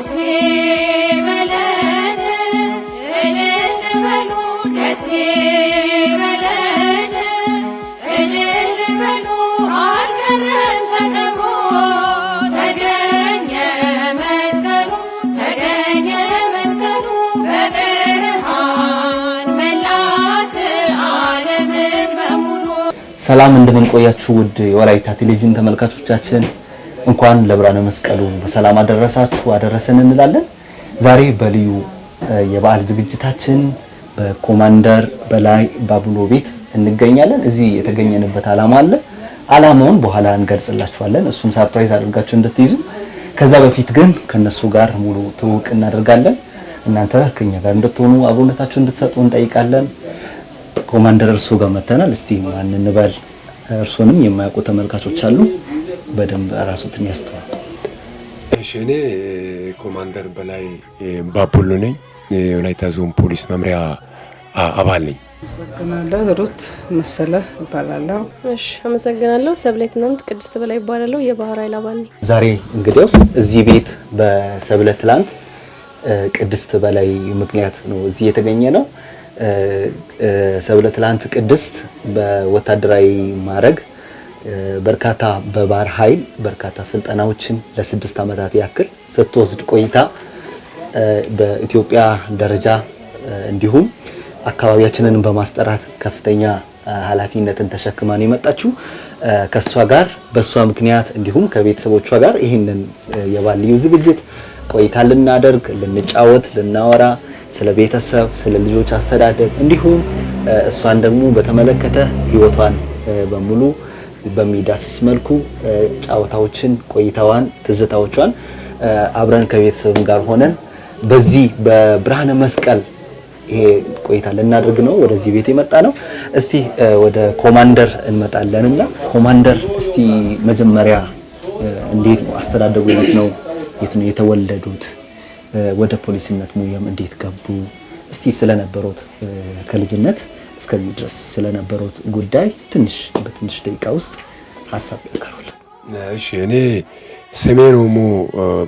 ደስ ይበለን እልል በሉ ደስ ይበለን እልል በሉ አልቀረም ተከብሮ ተገኘ መስቀሉ በብርሃን መላት ዓለምን በሙሉ። ሰላም እንደምን ቆያችሁ ውድ የወላይታ ቴሌቪዥን ተመልካቾቻችን፣ እንኳን ለብርሃነ መስቀሉ በሰላም አደረሰን እንላለን። ዛሬ በልዩ የበዓል ዝግጅታችን በኮማንደር በላይ ባቡሎ ቤት እንገኛለን። እዚህ የተገኘንበት ዓላማ አለ። ዓላማውን በኋላ እንገልጽላችኋለን። እሱን ሰርፕራይዝ አድርጋችሁ እንድትይዙ። ከዛ በፊት ግን ከነሱ ጋር ሙሉ ትውውቅ እናደርጋለን። እናንተ ከኛ ጋር እንድትሆኑ አብሮነታችሁን እንድትሰጡ እንጠይቃለን። ኮማንደር እርሱ ጋር መተናል። እስቲ ማን እንበል? እርሱንም የማያውቁ ተመልካቾች አሉ። በደንብ ራሱትን ያስተዋውቁ። እሺ፣ እኔ ኮማንደር በላይ ባቡሎ ነኝ። የወላይታ ዞን ፖሊስ መምሪያ አባል ነኝ። አመሰግናለሁ። ሩት መሰለ እባላለሁ። እሺ፣ አመሰግናለሁ። ሰብለትናንት ቅድስት በላይ እባላለሁ። የባህር ኃይል አባል ነኝ። ዛሬ እንግዲያውስ እዚህ ቤት በሰብለትናንት ቅድስት በላይ ምክንያት ነው እዚህ የተገኘ ነው። ሰብለትናንት ቅድስት በወታደራዊ ማዕረግ በርካታ በባህር ኃይል በርካታ ስልጠናዎችን ለ6 ዓመታት ያክል ስትወስድ ቆይታ በኢትዮጵያ ደረጃ እንዲሁም አካባቢያችንን በማስጠራት ከፍተኛ ኃላፊነትን ተሸክማን የመጣችው ከሷ ጋር በሷ ምክንያት እንዲሁም ከቤተሰቦቿ ጋር ይህንን የበዓል ልዩ ዝግጅት ቆይታ ልናደርግ ልንጫወት ልናወራ ስለ ቤተሰብ ስለ ልጆች አስተዳደግ እንዲሁም እሷን ደግሞ በተመለከተ ህይወቷን በሙሉ በሚዳስስ መልኩ ጫወታዎችን ቆይታዋን ትዝታዎቿን አብረን ከቤተሰብ ጋር ሆነን በዚህ በብርሃነ መስቀል ይሄ ቆይታ ልናደርግ ነው ወደዚህ ቤት የመጣ ነው። እስቲ ወደ ኮማንደር እንመጣለንና ኮማንደር እስቲ መጀመሪያ እንዴት ነው አስተዳደጉ? የት ነው የተወለዱት? ወደ ፖሊስነት ሙያም እንዴት ገቡ? እስቲ ስለነበሩት ከልጅነት እስከዚህ ድረስ ስለነበሩት ጉዳይ በትንሽ ደቂቃ ውስጥ ሀሳብ ያቀርቡልን። እሺ፣ እኔ ሰሜን ኦሞ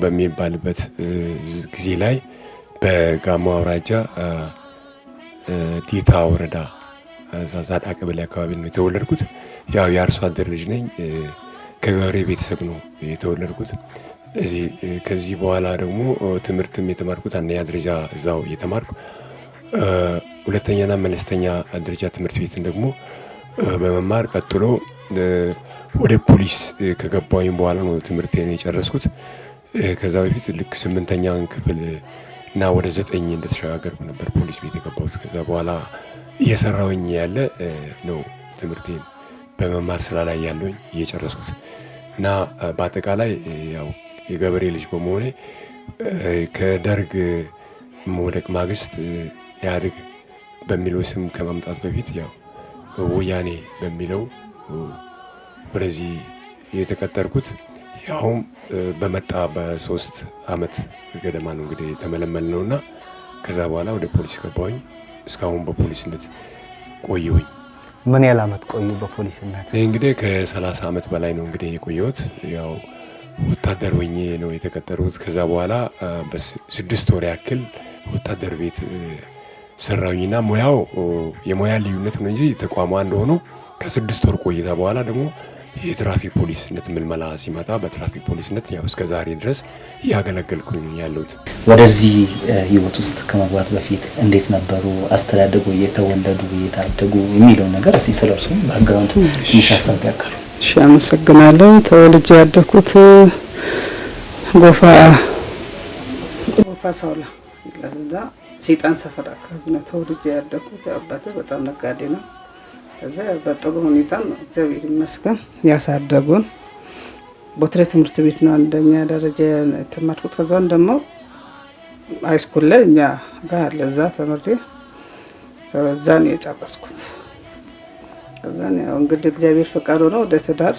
በሚባልበት ጊዜ ላይ በጋሞ አውራጃ ዲታ ወረዳ ዛዛዳ ቀበሌ አካባቢ ነው የተወለድኩት። ያው የአርሶ አደር ልጅ ነኝ። ከገበሬ ቤተሰብ ነው የተወለድኩት። ከዚህ በኋላ ደግሞ ትምህርትም የተማርኩት አንደኛ ደረጃ እዛው የተማርኩ ሁለተኛና መለስተኛ ደረጃ ትምህርት ቤትን ደግሞ በመማር ቀጥሎ ወደ ፖሊስ ከገባሁኝ በኋላ ነው ትምህርቴን የጨረስኩት። ከዛ በፊት ልክ 8ኛን ክፍል እና ወደ 9 እንደተሸጋገርኩ ነበር ፖሊስ ቤት የገባሁት። ከዛ በኋላ እየሰራሁኝ ያለ ነው ትምህርቴን በመማር ስራ ላይ ያለሁኝ እየጨረስኩት እና በአጠቃላይ ያው የገበሬ ልጅ በመሆኔ ከደርግ መውደቅ ማግስት ኢህአዴግ በሚለው ስም ከመምጣት በፊት ያው ወያኔ በሚለው ወደዚህ የተቀጠርኩት ያውም በመጣ በ3 ዓመት ገደማ ነው እንግዲህ ተመለመል ነውና ከዛ በኋላ ወደ ፖሊስ ገባሁኝ። እስካሁን በፖሊስነት ቆየሁኝ። ምን ያህል ዓመት ቆዩ በፖሊስነት? እንግዲህ ከ30 ዓመት በላይ ነው እንግዲህ የቆየሁት። ያው ወታደር ሆኜ ነው የተቀጠሩት። ከዛ በኋላ በ6 ወር ያክል ወታደር ቤት ሰራሁኝና ሙያው የሙያ ልዩነት ነው እንጂ ተቋሙ አንድ ሆኖ ከ6 ወር ቆይታ በኋላ ደግሞ የትራፊክ ፖሊስነት ምልመላ ሲመጣ በትራፊክ ፖሊስነት ያው እስከ ዛሬ ድረስ ያገለገልኩኝ ያለሁት። ወደዚህ ህይወት ውስጥ ከመግባት በፊት እንዴት ነበሩ አስተዳደጉ? የተወለዱ የታደጉ የሚለው ነገር እስቲ ስለርሱ ባክግራውንዱ ይሻሳብ ያካሉ። እሺ፣ አመሰግናለሁ። ተወልጄ ያደኩት ጎፋ ሳውላ ለዛ ሰይጣን ሰፈር አካባቢ ነው ተወልጄ ያደኩት። አባቴ በጣም ነጋዴ ነው። ከዛ በጥሩ ሁኔታ እግዚአብሔር ይመስገን ያሳደጉን። ቦትሬ ትምህርት ቤት ነው አንደኛ ደረጃ የተማርኩት። ከዛን ደግሞ ሃይስኩል ላይ እኛ ጋር ለዛ ተመርጬ ከዛን የጨረስኩት። ከዛን ያው እንግዲህ እግዚአብሔር ፈቃድ ሆኖ ወደ ትዳር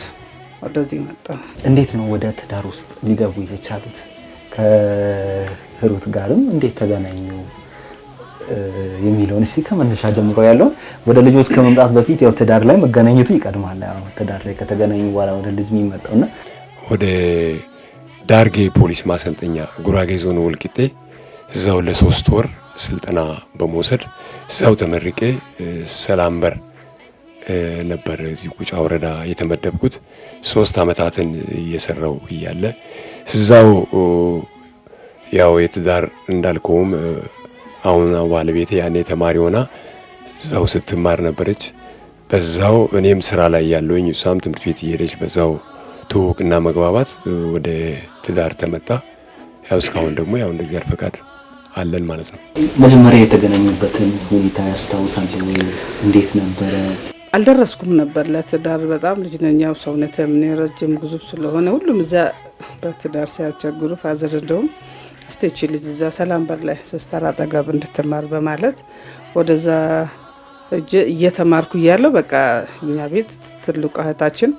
ወደዚህ መጣ። እንዴት ነው ወደ ትዳር ውስጥ ሊገቡ የቻሉት? ከሩት ጋርም እንዴት ተገናኙ የሚለውን እስቲ ከመነሻ ጀምሮ ያለው ወደ ልጆች ከመምጣት በፊት ያው ትዳር ላይ መገናኘቱ ይቀድማል። ያው ትዳር ላይ ከተገናኙ በኋላ ወደ ልጅ የሚመጣውና ወደ ዳርጌ ፖሊስ ማሰልጠኛ ጉራጌ ዞን ወልቂጤ እዛው ለ3 ወር ስልጠና በመውሰድ እዛው ተመርቄ ሰላም በር ነበር እዚህ ቁጫ ወረዳ የተመደብኩት 3 አመታትን እየሰራው እያለ እዛው ያው የትዳር እንዳልከውም አሁን ባለቤቴ ያኔ ተማሪ ሆና እዛው ስትማር ነበረች። በዛው እኔም ስራ ላይ ያለውኝ እሷም ትምህርት ቤት እየሄደች በዛው ትውውቅና መግባባት ወደ ትዳር ተመጣ። ያው እስካሁን ደግሞ ያው እንደ እግዚአብሔር ፈቃድ አለን ማለት ነው። መጀመሪያ የተገናኙበትን ሁኔታ ያስታውሳሉ? እንዴት ነበረ? አልደረስኩም ነበር ለትዳር በጣም ልጅ ነኝ። ያው ሰውነቴም ረጅም ግዙፍ ስለሆነ ሁሉም እዛ በትዳር ሲያስቸግሩ ፋዘር እንደውም እስቲ ልጅ እዛ ሰላም በር ላይ ሲስተር አጠገብ እንድትማር በማለት ወደዛ እየተማርኩ እያለሁ በቃ እኛ ቤት ትልቁ እህታችን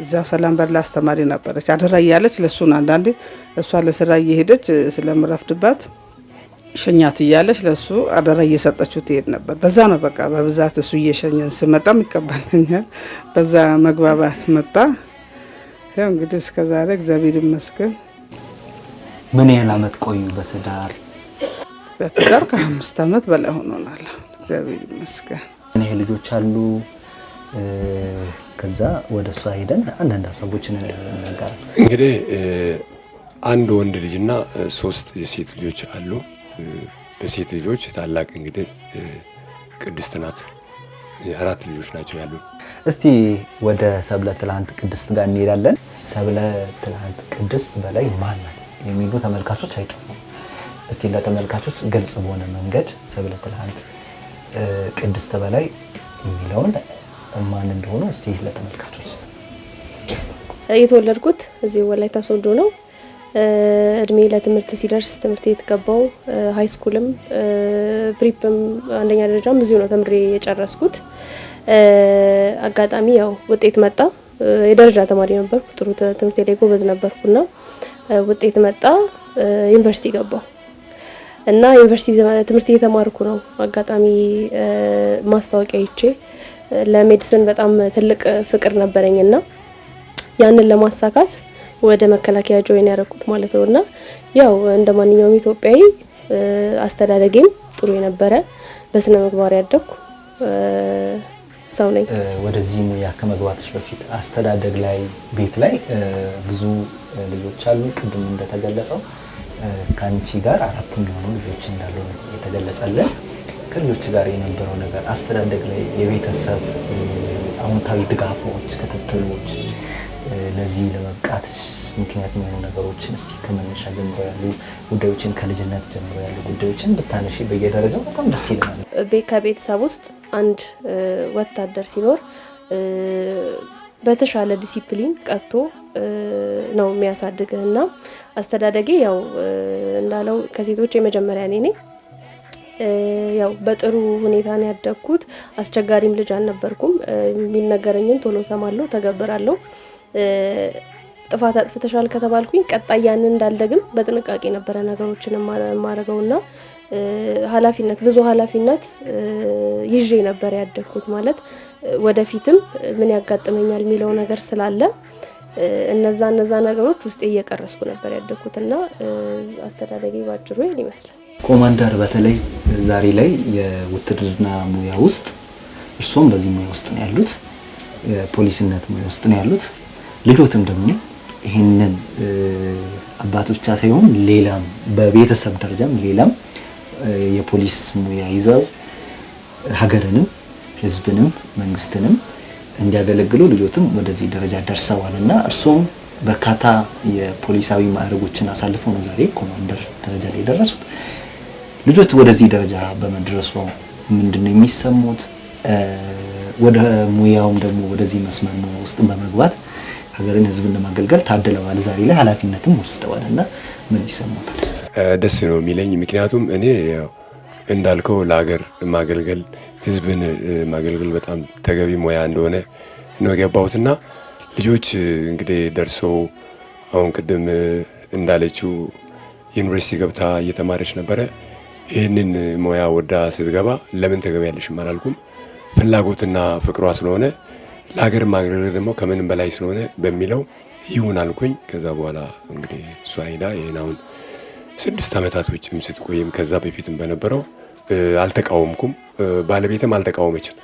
እዛው ሰላም በር ላይ አስተማሪ ነበረች። አደራ እያለች ለሱን አንዳንዴ እሷ ለስራ እየሄደች ስለምረፍድባት ሸኛት እያለች ለሱ አደራ እየሰጠችው ትሄድ ነበር። በዛ ነው በቃ በብዛት እሱ እየሸኘን ስመጣም ይቀበልኛል። በዛ መግባባት መጣ። ያው እንግዲህ እስከዛሬ እግዚአብሔር ይመስገን። ምን ያህል አመት ቆዩ በትዳር? በትዳር ከ5 አመት በላይ ሆኖናል። እግዚአብሔር ይመስገን። እኔ ልጆች አሉ። ከዛ ወደ እሷ ሄደን አንዳንድ ሀሳቦችን እናጋራ። እንግዲህ አንድ ወንድ ልጅና 3 የሴት ልጆች አሉ። በሴት ልጆች ታላቅ እንግዲህ ቅድስት ናት። 4 ልጆች ናቸው ያሉ። እስቲ ወደ ሰብለ ትላንት ቅድስት ጋር እንሄዳለን። ሰብለ ትላንት ቅድስት በላይ ማን ናት የሚሉ ተመልካቾች አይጠፉም። እስቲ ለተመልካቾች ግልጽ በሆነ መንገድ ሰብለ ትላንት ቅድስት በላይ የሚለውን ማን እንደሆነ እስቲ ለተመልካቾች የተወለድኩት እዚህ ወላይታ ሶዶ ነው። እድሜ ለትምህርት ሲደርስ ትምህርት ቤት ገባው። ሃይ ስኩልም ፕሪፕም አንደኛ ደረጃም ብዙ ነው ተምሬ የጨረስኩት። አጋጣሚ ያው ውጤት መጣ። የደረጃ ተማሪ ነበርኩ። ጥሩ ትምህርት ላይ ጎበዝ ነበርኩና ውጤት መጣ። ዩኒቨርሲቲ ገባው እና ዩኒቨርሲቲ ትምህርት እየተማርኩ ነው። አጋጣሚ ማስታወቂያ ይቼ ለሜዲሲን በጣም ትልቅ ፍቅር ነበረኝና ያንን ለማሳካት ወደ መከላከያ ጆይን ያደረኩት ማለት ነውና ያው እንደማንኛውም ኢትዮጵያዊ አስተዳደጌም ጥሩ የነበረ በስነ ምግባር ያደኩ ሰው ነኝ። ወደዚህ ሙያ ከመግባትሽ በፊት አስተዳደግ ላይ ቤት ላይ ብዙ ልጆች አሉ። ቅድም እንደተገለጸው ካንቺ ጋር 4 የሚሆኑ ልጆች እንዳሉ የተገለጸልን። ከልጆች ጋር የነበረው ነገር አስተዳደግ ላይ የቤተሰብ አዎንታዊ ድጋፎች፣ ክትትሎች ለዚህ ለመብቃትሽ ምክንያት የሚሆኑ ነገሮችን እስቲ ከመነሻ ጀምሮ ያሉ ጉዳዮችን ከልጅነት ጀምሮ ያሉ ጉዳዮችን ብታነሺ በየደረጃው በጣም ደስ ይለናል። ከቤተሰብ ውስጥ አንድ ወታደር ሲኖር በተሻለ ዲሲፕሊን ቀጥቶ ነው የሚያሳድግህና አስተዳደጌ ያው እንዳለው ከሴቶች የመጀመሪያ ነኝ። ያው በጥሩ ሁኔታ ነው ያደግኩት። አስቸጋሪም ልጅ አልነበርኩም። የሚነገረኝን ቶሎ ሰማለሁ፣ ተገብራለሁ። ጥፋት አጥፍተሻል ከተባልኩኝ ቀጣይ ያንን እንዳልደግም በጥንቃቄ ነበረ ነገሮችን ማረገውና ኃላፊነት ብዙ ኃላፊነት ይዤ ነበር ያደግኩት። ማለት ወደፊትም ምን ያጋጥመኛል የሚለው ነገር ስላለ እነዛ ነገሮች ውስጥ እየቀረስኩ ነበር ያደግኩትና አስተዳደጌ ባጭሩ ይመስላል። ኮማንደር በተለይ ዛሬ ላይ የውትድርና ሙያ ውስጥ እርሶም በዚህ ሙያ ውስጥ ነው ያሉት፣ የፖሊስነት ሙያ ውስጥ ነው ያሉት። ልጆትም ደግሞ ይሄንን አባቶች ብቻ ሳይሆን ሌላም በቤተሰብ ደረጃም ሌላም የፖሊስ ሙያ ይዘው ሀገርንም ህዝብንም መንግስትንም እንዲያገለግሉ ልጆትም ወደዚህ ደረጃ ደርሰዋልና እርሶም በርካታ የፖሊሳዊ ማዕረጎችን አሳልፈው ነው ዛሬ ኮማንደር ደረጃ ላይ ደረሱት። ልጆት ወደዚህ ደረጃ በመድረሱ ምንድነው የሚሰሙት? ወደ ሙያውም ደግሞ ወደዚህ መስመር ውስጥ በመግባት ሀገርን ህዝብን ለማገልገል ታድለዋል። ዛሬ ላይ ኃላፊነትም ወስደዋልና ምን ይሰማታል? ደስ ነው የሚለኝ። ምክንያቱም እኔ ያው እንዳልከው ለሀገር ማገልገል ህዝብን ማገልገል በጣም ተገቢ ሙያ እንደሆነ ነው የገባሁትና ልጆች እንግዲህ ደርሰው አሁን ቅድም እንዳለችው ዩኒቨርሲቲ ገብታ እየተማረች ነበረ። ይህንን ሙያ ወዳ ስትገባ ለምን ተገቢያለሽ አላልኩም። ፍላጎትና ፍቅሯ ስለሆነ ለሀገር ማገልገል ደግሞ ከምንም በላይ ስለሆነ በሚለው ይሁን አልኩኝ። ከዛ በኋላ እንግዲህ እሷ ሄዳ ይሄን አሁን 6 ዓመታት ውጭም ስትቆይም ከዛ በፊትም በነበረው አልተቃወምኩም። ባለቤትም አልተቃወመችም።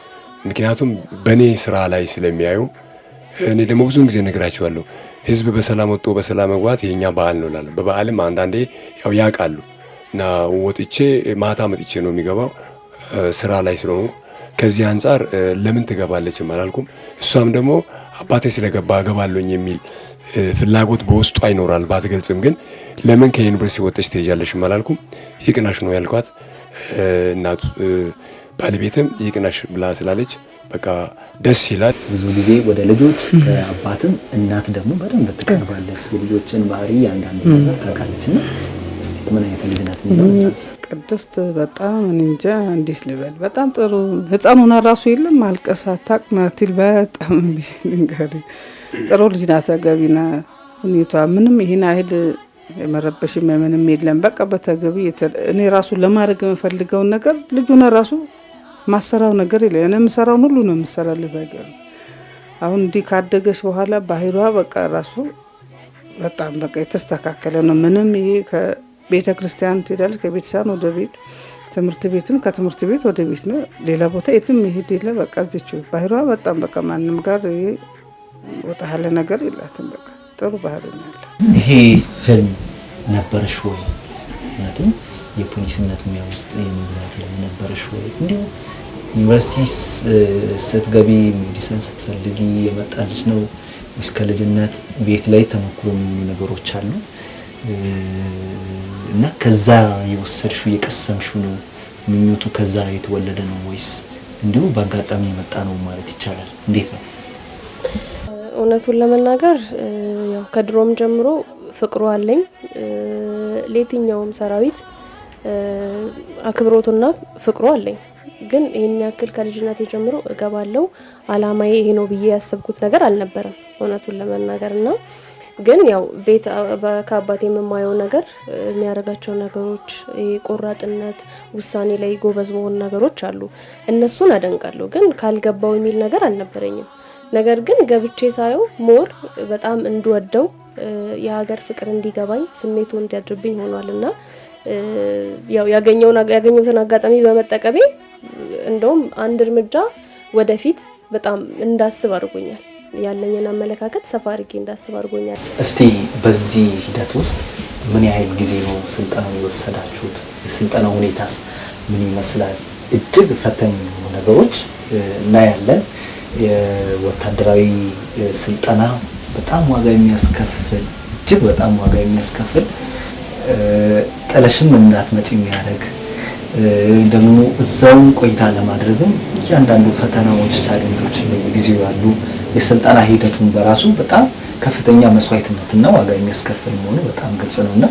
ምክንያቱም በኔ ስራ ላይ ስለሚያዩ እኔ ደግሞ ብዙ ጊዜ ነግራቸዋለሁ። ህዝብ በሰላም ወጥቶ በሰላም መግባት የኛ በዓል ነው እላለሁ። በበዓልም አንዳንዴ ያው ያውቃሉ እና ወጥቼ ማታ መጥቼ ነው የሚገባው ስራ ላይ ስለሆኑ ከዚህ አንፃር ለምን ትገባለች አላልኩም። እሷም ደግሞ አባቴ ስለገባ እገባለሁኝ የሚል ፍላጎት በውስጧ ይኖራል ባትገልጽም፣ ግን ለምን ከዩኒቨርሲቲ ወጥተሽ ትሄጃለሽ አላልኩም። ይቅናሽ ነው ያልኳት። እናቱ ባለቤትም ይቅናሽ ብላ ስላለች በቃ ደስ ይላል። ብዙ ጊዜ ወደ ልጆች ከአባትም እናት ደግሞ በደንብ ትቀርባለች። የልጆችን ባህሪ አንዳንድ ነገር ታውቃለች። እና እስቲ ምን አይነት ልጅ ናት? ቅድስት በጣም እንጃ እንዴት ልበል፣ በጣም ጥሩ ህፃኑና ራሱ የለም ማልቀስ አታውቅም። በጣም ልንገር ጥሩ ልጅ ናት። ተገቢና ሁኔታ ምንም ይሄን አይል የመረበሽ ምንም የለም። በቃ በተገቢ እኔ ራሱ ለማድረግ የምፈልገውን ነገር ልጁና ራሱ ማሰራው ነገር የለም። እኔ የምሰራውን ሁሉ ነው የምሰራልህ። ባይገር አሁን እንዲህ ካደገች በኋላ ባህሪዋ በቃ ራሱ በጣም በቃ የተስተካከለ ነው። ምንም ይሄ ከቤተ ክርስቲያን ትሄዳለች፣ ከቤተክርስቲያን ወደ ቤት፣ ትምህርት ቤትም ከትምህርት ቤት ወደ ቤት ነው። ሌላ ቦታ የትም ይሄድ የለ። በቃ እዚች ባህሪዋ በጣም በቃ ማንም ጋር ይሄ ወጣ ያለ ነገር የላትም። በቃ ጥሩ ባህሪ ነው ያላት። ይሄ ህልም ነበረሽ ወይ? ማለትም የፖሊስነት ሙያ ውስጥ የመግባት ህልም ነበረሽ ወይ? እንዲሁ ዩኒቨርሲቲ ስትገቢ ሜዲሲን ስትፈልጊ የመጣልሽ ነው ወይስ ከልጅነት ቤት ላይ ተሞክሮ የሚሆኑ ነገሮች አሉ እና ከዛ የወሰድሽው የቀሰምሽው ነው ምኞቱ ከዛ የተወለደ ነው ወይስ እንዲሁ በአጋጣሚ የመጣ ነው ማለት ይቻላል? እንዴት ነው? እውነቱን ለመናገር ያው ከድሮም ጀምሮ ፍቅሩ አለኝ። ለየትኛውም ሰራዊት አክብሮቱና ፍቅሩ አለኝ። ግን ይሄን ያክል ከልጅነቴ ጀምሮ እገባለሁ አላማዬ ይሄ ነው ብዬ ያሰብኩት ነገር አልነበረም እውነቱን ለመናገርና ግን ያው ቤት ከአባቴ የማየው ነገር የሚያደርጋቸው ነገሮች ቆራጥነት፣ ውሳኔ ላይ ጎበዝ መሆን ነገሮች አሉ። እነሱን አደንቃለሁ። ግን ካልገባው የሚል ነገር አልነበረኝም። ነገር ግን ገብቼ ሳየው ሞር በጣም እንድወደው የሀገር ፍቅር እንዲገባኝ ስሜቱ እንዲያድርብኝ ሆኗልና ያው ያገኘሁትን አጋጣሚ በመጠቀሜ እንደውም አንድ እርምጃ ወደፊት በጣም እንዳስብ አድርጎኛል። ያለኝን አመለካከት ሰፋ አድርጌ እንዳስብ አድርጎኛል። እስቲ በዚህ ሂደት ውስጥ ምን ያህል ጊዜ ነው ስልጠናው የወሰዳችሁት? የስልጠናው ሁኔታስ ምን ይመስላል? እጅግ ፈታኝ የሆኑ ነገሮች እናያለን። የወታደራዊ ስልጠና በጣም ዋጋ የሚያስከፍል እጅግ በጣም ዋጋ የሚያስከፍል ጥለሽም እንዳትመጪ የሚያደርግ ደግሞ እዛው ቆይታ ለማድረግም እያንዳንዱ ፈተናዎች፣ ቻሌንጆች በየጊዜው ያሉ የስልጠና ሂደቱን በራሱ በጣም ከፍተኛ መስዋዕትነትና ዋጋ የሚያስከፍል መሆኑ በጣም ግልጽ ነውና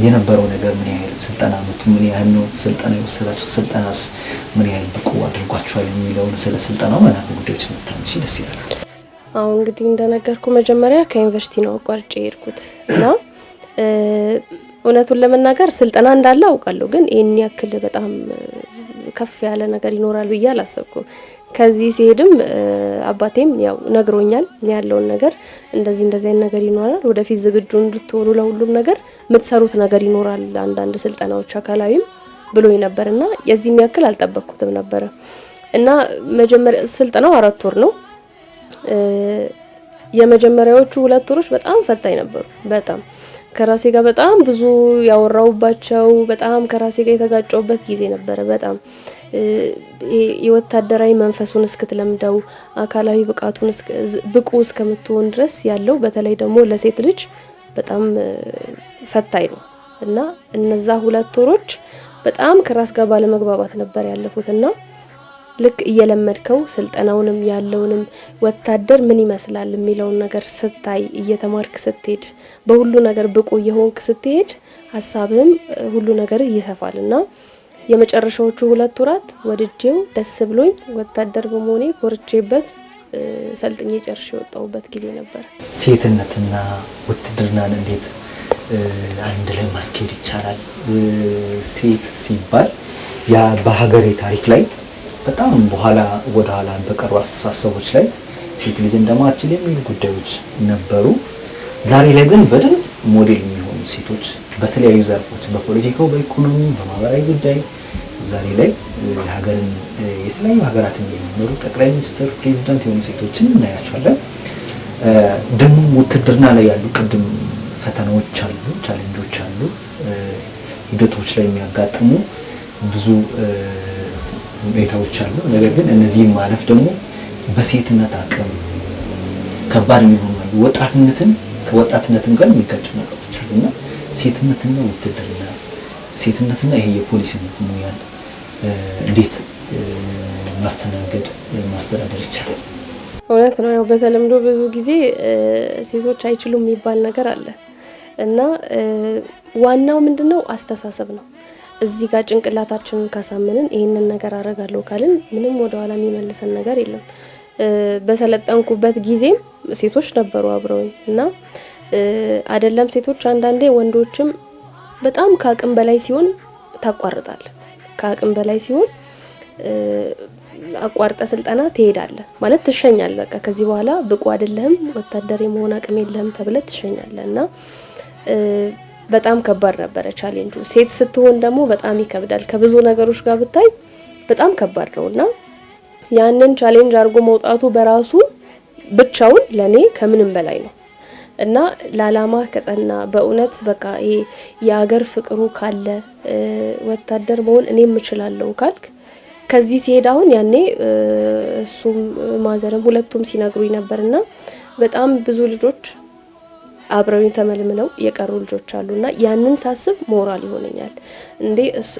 የነበረው ነገር ምን ያህል ስልጠና መቱ ምን ያህል ነው ስልጠና የወሰዳችሁ? ስልጠናስ ምን ያህል ብቁ አድርጓችኋል የሚለውን ስለ ስልጠናው መናገር ጉዳዮች መታንሽ ደስ ይላል። አሁን እንግዲህ እንደነገርኩ መጀመሪያ ከዩኒቨርሲቲ ነው አቋርጬ የሄድኩት እና እውነቱን ለመናገር ስልጠና እንዳለ አውቃለሁ። ግን ይሄን ያክል በጣም ከፍ ያለ ነገር ይኖራል ብዬ አላሰብኩም። ከዚህ ሲሄድም አባቴም ያው ነግሮኛል ያለውን ነገር እንደዚህ አይነት ነገር ይኖራል፣ ወደፊት ዝግጁ እንድትሆኑ ለሁሉም ነገር የምትሰሩት ነገር ይኖራል፣ አንዳንድ ስልጠናዎች አካላዊም ብሎኝ ነበርና የዚህን ያክል አልጠበቅኩትም ነበር እና መጀመሪያ ስልጠናው 4 ወር ነው። የመጀመሪያዎቹ 2 ወሮች በጣም ፈታኝ ነበሩ። በጣም ከራሴ ጋር በጣም ብዙ ያወራውባቸው በጣም ከራሴ ጋር የተጋጨውበት ጊዜ ነበረ። በጣም የወታደራዊ መንፈሱን እስክትለምደው አካላዊ ብቃቱን ብቁ እስከምትሆን ድረስ ያለው በተለይ ደግሞ ለሴት ልጅ በጣም ፈታኝ ነው እና እነዛ 2 ወሮች በጣም ከራስ ጋር ባለመግባባት ነበር ያለፉትና ልክ እየለመድከው ስልጠናውንም ያለውንም ወታደር ምን ይመስላል የሚለውን ነገር ስታይ እየተማርክ ስትሄድ በሁሉ ነገር ብቁ የሆንክ ስትሄድ ሐሳብም ሁሉ ነገር ይሰፋልና የመጨረሻዎቹ 2 ወራት ወድጄው ደስ ብሎኝ ወታደር በመሆኔ ኮርቼበት ሰልጥኜ ጨርሼ ወጣሁበት ጊዜ ነበር። ሴትነትና ውትድርናን እንዴት አንድ ላይ ማስኬድ ይቻላል? ሴት ሲባል ያ በሀገሬ ታሪክ ላይ በጣም በኋላ ወደ ኋላ በቀሩ አስተሳሰቦች ላይ ሴት ልጅ እንደማትችል የሚሉ ጉዳዮች ነበሩ። ዛሬ ላይ ግን በደንብ ሞዴል የሚሆኑ ሴቶች በተለያዩ ዘርፎች በፖለቲካው፣ በኢኮኖሚ፣ በማህበራዊ ጉዳይ ዛሬ ላይ ሀገርን የተለያዩ ሀገራትን የሚመሩ ጠቅላይ ሚኒስትር፣ ፕሬዚዳንት የሆኑ ሴቶችን እናያቸዋለን። ደግሞ ውትድርና ላይ ያሉ ቅድም ፈተናዎች አሉ፣ ቻሌንጆች አሉ፣ ሂደቶች ላይ የሚያጋጥሙ ብዙ ሁኔታዎች አሉ። ነገር ግን እነዚህን ማለፍ ደግሞ በሴትነት አቅም ከባድ የሚሆኑ አሉ። ከወጣትነትም ጋር የሚጋጩ ነገሮች አሉና ሴትነትና ውትድርና፣ ሴትነትና ይሄ የፖሊስነት ሙያ እንዴት ማስተዳደር ይቻላል? እውነት ነው። ያው በተለምዶ ብዙ ጊዜ ሴቶች አይችሉም የሚባል ነገር አለ እና ዋናው ምንድነው አስተሳሰብ ነው። እዚህ ጋር ጭንቅላታችንን ካሳመንን ይሄንን ነገር አረጋለሁ ካልን ምንም ወደ ኋላ የሚመልሰን ነገር የለም። በሰለጠንኩበት ጊዜም ሴቶች ነበሩ አብረውኝ እና አይደለም ሴቶች አንዳንዴ ወንዶችም በጣም ከአቅም በላይ ሲሆን ታቋርጣል። ከአቅም በላይ ሲሆን አቋርጠ ስልጠና ትሄዳለህ ማለት ትሸኛለህ። በቃ ከዚህ በኋላ ብቁ አይደለህም፣ ወታደር የመሆን አቅም የለህም ተብለህ ትሸኛለህ እና በጣም ከባድ ነበረ ቻሌንጁ። ሴት ስትሆን ደግሞ በጣም ይከብዳል። ከብዙ ነገሮች ጋር ብታይ በጣም ከባድ ነውና ያንን ቻሌንጅ አድርጎ መውጣቱ በራሱ ብቻውን ለኔ ከምንም በላይ ነው እና ለዓላማ ከጸና በእውነት በቃ ይሄ የሀገር ፍቅሩ ካለ ወታደር መሆን እኔም እችላለሁ ካልክ ከዚህ ሲሄድ አሁን ያኔ እሱም ማዘርም ሁለቱም ሲነግሩኝ ነበርና በጣም ብዙ ልጆች አብረውኝ ተመልምለው የቀሩ ልጆች አሉና ያንን ሳስብ ሞራል ይሆነኛል።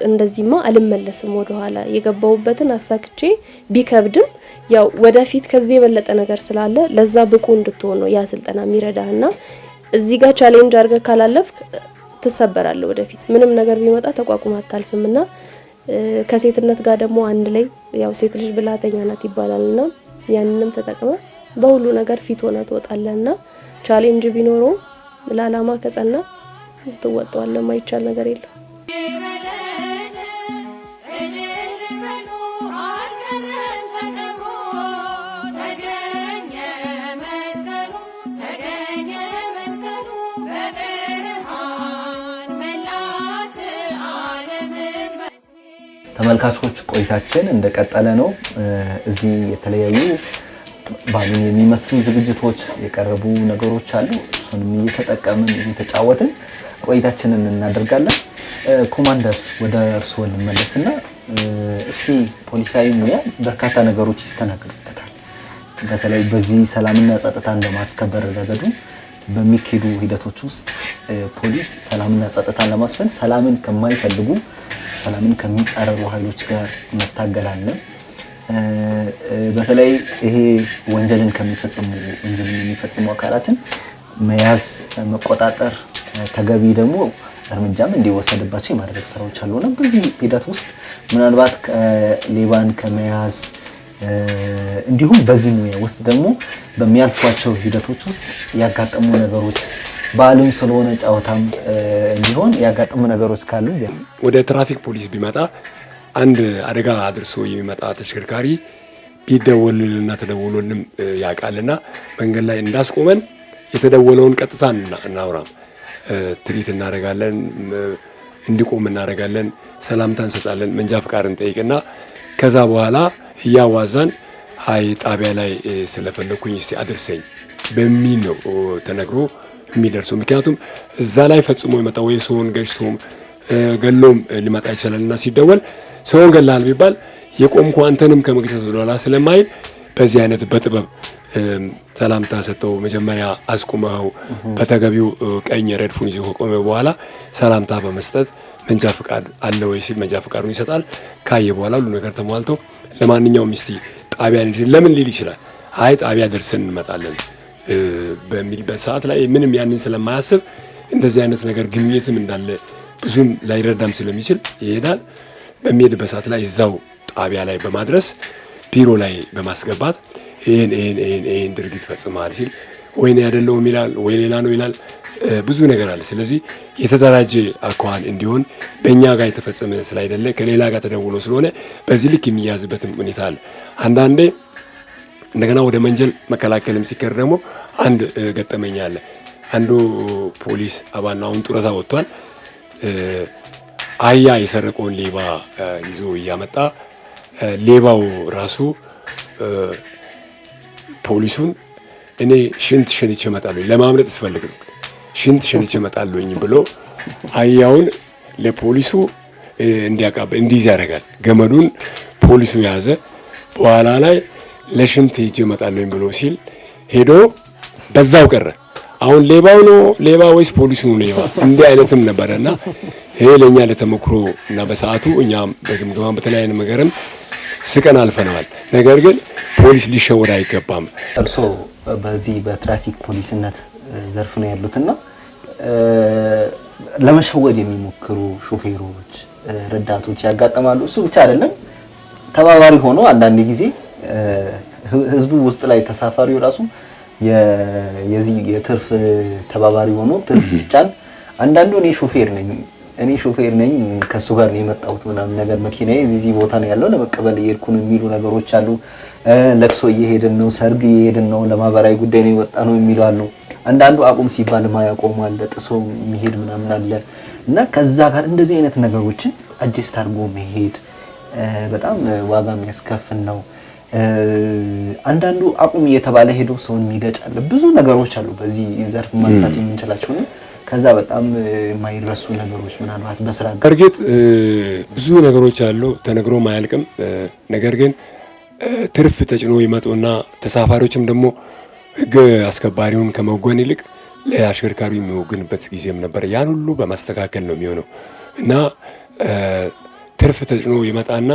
እንደዚህማ አልመለስም ወደ ኋላ የገባውበትን አሳክቼ ቢከብድም ያው ወደፊት ከዚህ የበለጠ ነገር ስላለ ለዛ ብቁ እንድትሆን ነው ያ ስልጠና የሚረዳህና እዚህ ጋር ቻሌንጅ አድርገህ ካላለፍክ ትሰበራለህ። ወደፊት ምንም ነገር ቢመጣ ተቋቁማ አታልፍምና ከሴትነት ጋር ደግሞ አንድ ላይ ያው ሴት ልጅ ብልሃተኛ ናት ይባላልና ያንንም ተጠቅመ በሁሉ ነገር ፊት ሆነ ትወጣለህና ቻሌንጅ ቢኖረው ለዓላማ ከጸና ትወጣዋለህ። ማይቻል ነገር የለም። ተመልካቾች ቆይታችን እንደቀጠለ ነው። እዚህ የተለያዩ ባሉን የሚመስሉ ዝግጅቶች የቀረቡ ነገሮች አሉ። እሱንም እየተጠቀምን እየተጫወትን ቆይታችንን እናደርጋለን። ኮማንደር ወደ እርስዎ ልመለስና እስቲ ፖሊሳዊ ሙያ በርካታ ነገሮች ይስተናገዱበታል። በተለይ በዚህ ሰላምና ጸጥታን ለማስከበር ረገዱ በሚካሄዱ ሂደቶች ውስጥ ፖሊስ ሰላምና ጸጥታን ለማስፈን ሰላምን ከማይፈልጉ ሰላምን ከሚጻረሩ ኃይሎች ጋር መታገላለን። በተለይ ይሄ ወንጀልን የሚፈጽሙ አካላትን መያዝ፣ መቆጣጠር ተገቢ ደግሞ እርምጃም እንዲወሰድባቸው የማድረግ ስራዎች አሉና በዚህ ሂደት ውስጥ ምናልባት ሌባን ከመያዝ እንዲሁም በዚህ ሙያ ውስጥ ደግሞ በሚያልፏቸው ሂደቶች ውስጥ ያጋጠሙ ነገሮች ባሉን ስለሆነ ጫውታም ሊሆን ያጋጠሙ ነገሮች ካሉ ወደ ትራፊክ ፖሊስ ቢመጣ አንድ አደጋ አድርሶ የሚመጣ ተሽከርካሪ ቢደወልልና ተደውሎልንም ያውቃልና መንገድ ላይ እንዳስቆመን የተደወለውን ቀጥታ እናውራም ትሪት እናደርጋለን፣ እንዲቆም እናደርጋለን፣ ሰላምታ እንሰጣለን፣ መንጃ ፍቃድ እንጠይቅና ከዛ በኋላ እያዋዛን አይ ጣቢያ ላይ ስለፈለኩኝ እስቲ አድርሰኝ በሚል ነው ተነግሮ የሚደርሰው። ምክንያቱም እዛ ላይ ፈጽሞ የመጣ ወይ ሰውን ገጭቶም ገሎም ሊመጣ ይችላልና ሲደወል ሰውን ገላል ቢባል የቆምኩ አንተንም ከመግጨት ወደኋላ ስለማይል በዚህ አይነት በጥበብ ሰላምታ ሰጠው መጀመሪያ አስቆመው በተገቢው ቀኝ ረድፉን ይዞ ቆመ በኋላ ሰላምታ በመስጠት መንጃ ፍቃድ አለ ወይ ሲል መንጃ ፍቃዱን ይሰጣል። ካየ በኋላ ሁሉ ነገር ተሟልቶ ለማንኛውም እስቲ ጣቢያ ለምን ሊል ይችላል አይ ጣቢያ ደርሰን እንመጣለን በሚል በሰዓት ላይ ምንም ያንን ስለማያስብ እንደዚህ አይነት ነገር ግኝትም እንዳለ ብዙም ላይረዳም ስለሚችል ይሄዳል። በሚሄድበት ሰዓት ላይ እዛው ጣቢያ ላይ በማድረስ ቢሮ ላይ በማስገባት ይሄን ድርጊት ፈጽመሃል ሲል ወይኔ አይደለም ይላል ወይ ሌላ ነው ይላል። ብዙ ነገር አለ። ስለዚህ የተደራጀ አኳኋን እንዲሆን በእኛ ጋር የተፈጸመ ስላይደለ ከሌላ ጋር ተደውሎ ስለሆነ በዚህ ልክ የሚያዝበትም ሁኔታ አለ። አንዳንዴ እንደገና ወደ መንጀል መከላከልም ሲከር ደግሞ አንድ ገጠመኝ አለ። አንዱ ፖሊስ አባል አሁን ጡረታ ወጥቷል። አህያ የሰረቀውን ሌባ ይዞ እያመጣ ሌባው ራሱ ፖሊሱን እኔ ሽንት ሸንቼ እመጣለሁ ለማምለጥ ስፈልግ ነው ሽንት ሸንቼ እመጣለሁኝ ብሎ አህያውን ለፖሊሱ እንዲይዝ ያደርጋል። ገመዱን ፖሊሱ ያዘ። በኋላ ላይ ለሽንት ሄጄ እመጣለሁኝ ብሎ ሲል ሄዶ በዛው ቀረ። አሁን ሌባው ነው ሌባ ወይስ ፖሊሱ ነው ሌባ? እንዲህ አይነትም ነበርና ይሄ ለኛ ለተሞክሮ እና በሰዓቱ እኛም በግምገማ በተለያየ ነገርም ስቀን አልፈናል። ነገር ግን ፖሊስ ሊሸወድ አይገባም። እርሶ በዚህ በትራፊክ ፖሊስነት ዘርፍ ነው ያሉትና ለመሸወድ የሚሞክሩ ሾፌሮች፣ ረዳቶች ያጋጥማሉ። እሱ ብቻ አይደለም ተባባሪ ሆኖ አንዳንድ ጊዜ ህዝቡ ውስጥ ላይ ተሳፋሪው ራሱ የዚህ የትርፍ ተባባሪ ሆኖ ትርፍ ሲጫን አንዳንዱ እኔ ሾፌር ነኝ ከሱ ጋር ነው የመጣሁት ምናምን ነገር መኪናዬ እዚህ ቦታ ነው ያለው ለመቀበል እየሄድኩ ነው የሚሉ ነገሮች አሉ። ለቅሶ እየሄድን ነው፣ ሰርግ እየሄድን ነው፣ ለማህበራዊ ጉዳይ ነው የወጣ ነው የሚሉ አሉ። አንዳንዱ አቁም ሲባል ማያቆም አለ፣ ጥሶ የሚሄድ ምናምን አለ እና ከዛ ጋር እንደዚህ አይነት ነገሮችን አጀስት አድርጎ መሄድ በጣም ዋጋ የሚያስከፍል ነው። አንዳንዱ አቁም እየተባለ ሄዶ ሰውን የሚገጫል። ብዙ ነገሮች አሉ በዚህ ዘርፍ ማንሳት የምንችላቸው ነው። ከዛ በጣም የማይረሱ ነገሮች ምናልባት በስራ እርግጥ ብዙ ነገሮች አሉ ተነግሮ ማያልቅም። ነገር ግን ትርፍ ተጭኖ ይመጡና ተሳፋሪዎችም ደግሞ ህግ አስከባሪውን ከመወገን ይልቅ ለአሽከርካሪው የሚወግንበት ጊዜም ነበር። ያን ሁሉ በማስተካከል ነው የሚሆነው እና ትርፍ ተጭኖ ይመጣና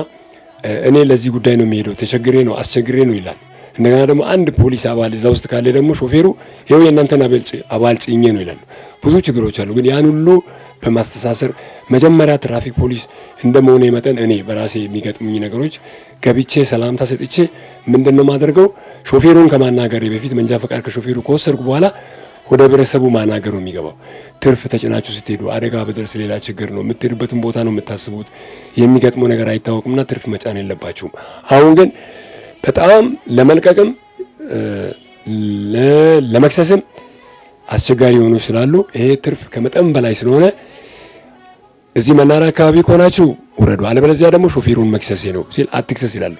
እኔ ለዚህ ጉዳይ ነው የሚሄደው ተቸግሬ ነው አስቸግሬ ነው ይላል። እንደገና ደግሞ አንድ ፖሊስ አባል እዛ ውስጥ ካለ ደግሞ ሾፌሩ ይኸው የእናንተን አባል ጭኜ ነው ይላል። ብዙ ችግሮች አሉ። ግን ያን ሁሉ በማስተሳሰር መጀመሪያ ትራፊክ ፖሊስ እንደመሆነ መጠን እኔ በራሴ የሚገጥሙኝ ነገሮች ገብቼ ሰላምታ ሰጥቼ ምንድነው ማደርገው ሾፌሩን ከማናገሬ በፊት መንጃ ፈቃድ ከሾፌሩ ከወሰድኩ በኋላ ወደ ህብረተሰቡ ማናገር ነው የሚገባው። ትርፍ ተጭናችሁ ስትሄዱ አደጋ በደርስ ሌላ ችግር ነው፣ የምትሄዱበትን ቦታ ነው የምታስቡት፣ የሚገጥመው ነገር አይታወቅምና ትርፍ መጫን የለባችሁም። አሁን ግን በጣም ለመልቀቅም ለመክሰስም አስቸጋሪ ሆኖ ስላሉ ይሄ ትርፍ ከመጠን በላይ ስለሆነ እዚህ መናኸሪያ አካባቢ ከሆናችሁ ውረዱ፣ አለበለዚያ ደግሞ ሾፌሩን መክሰሴ ነው ሲል አትክሰስ ይላሉ።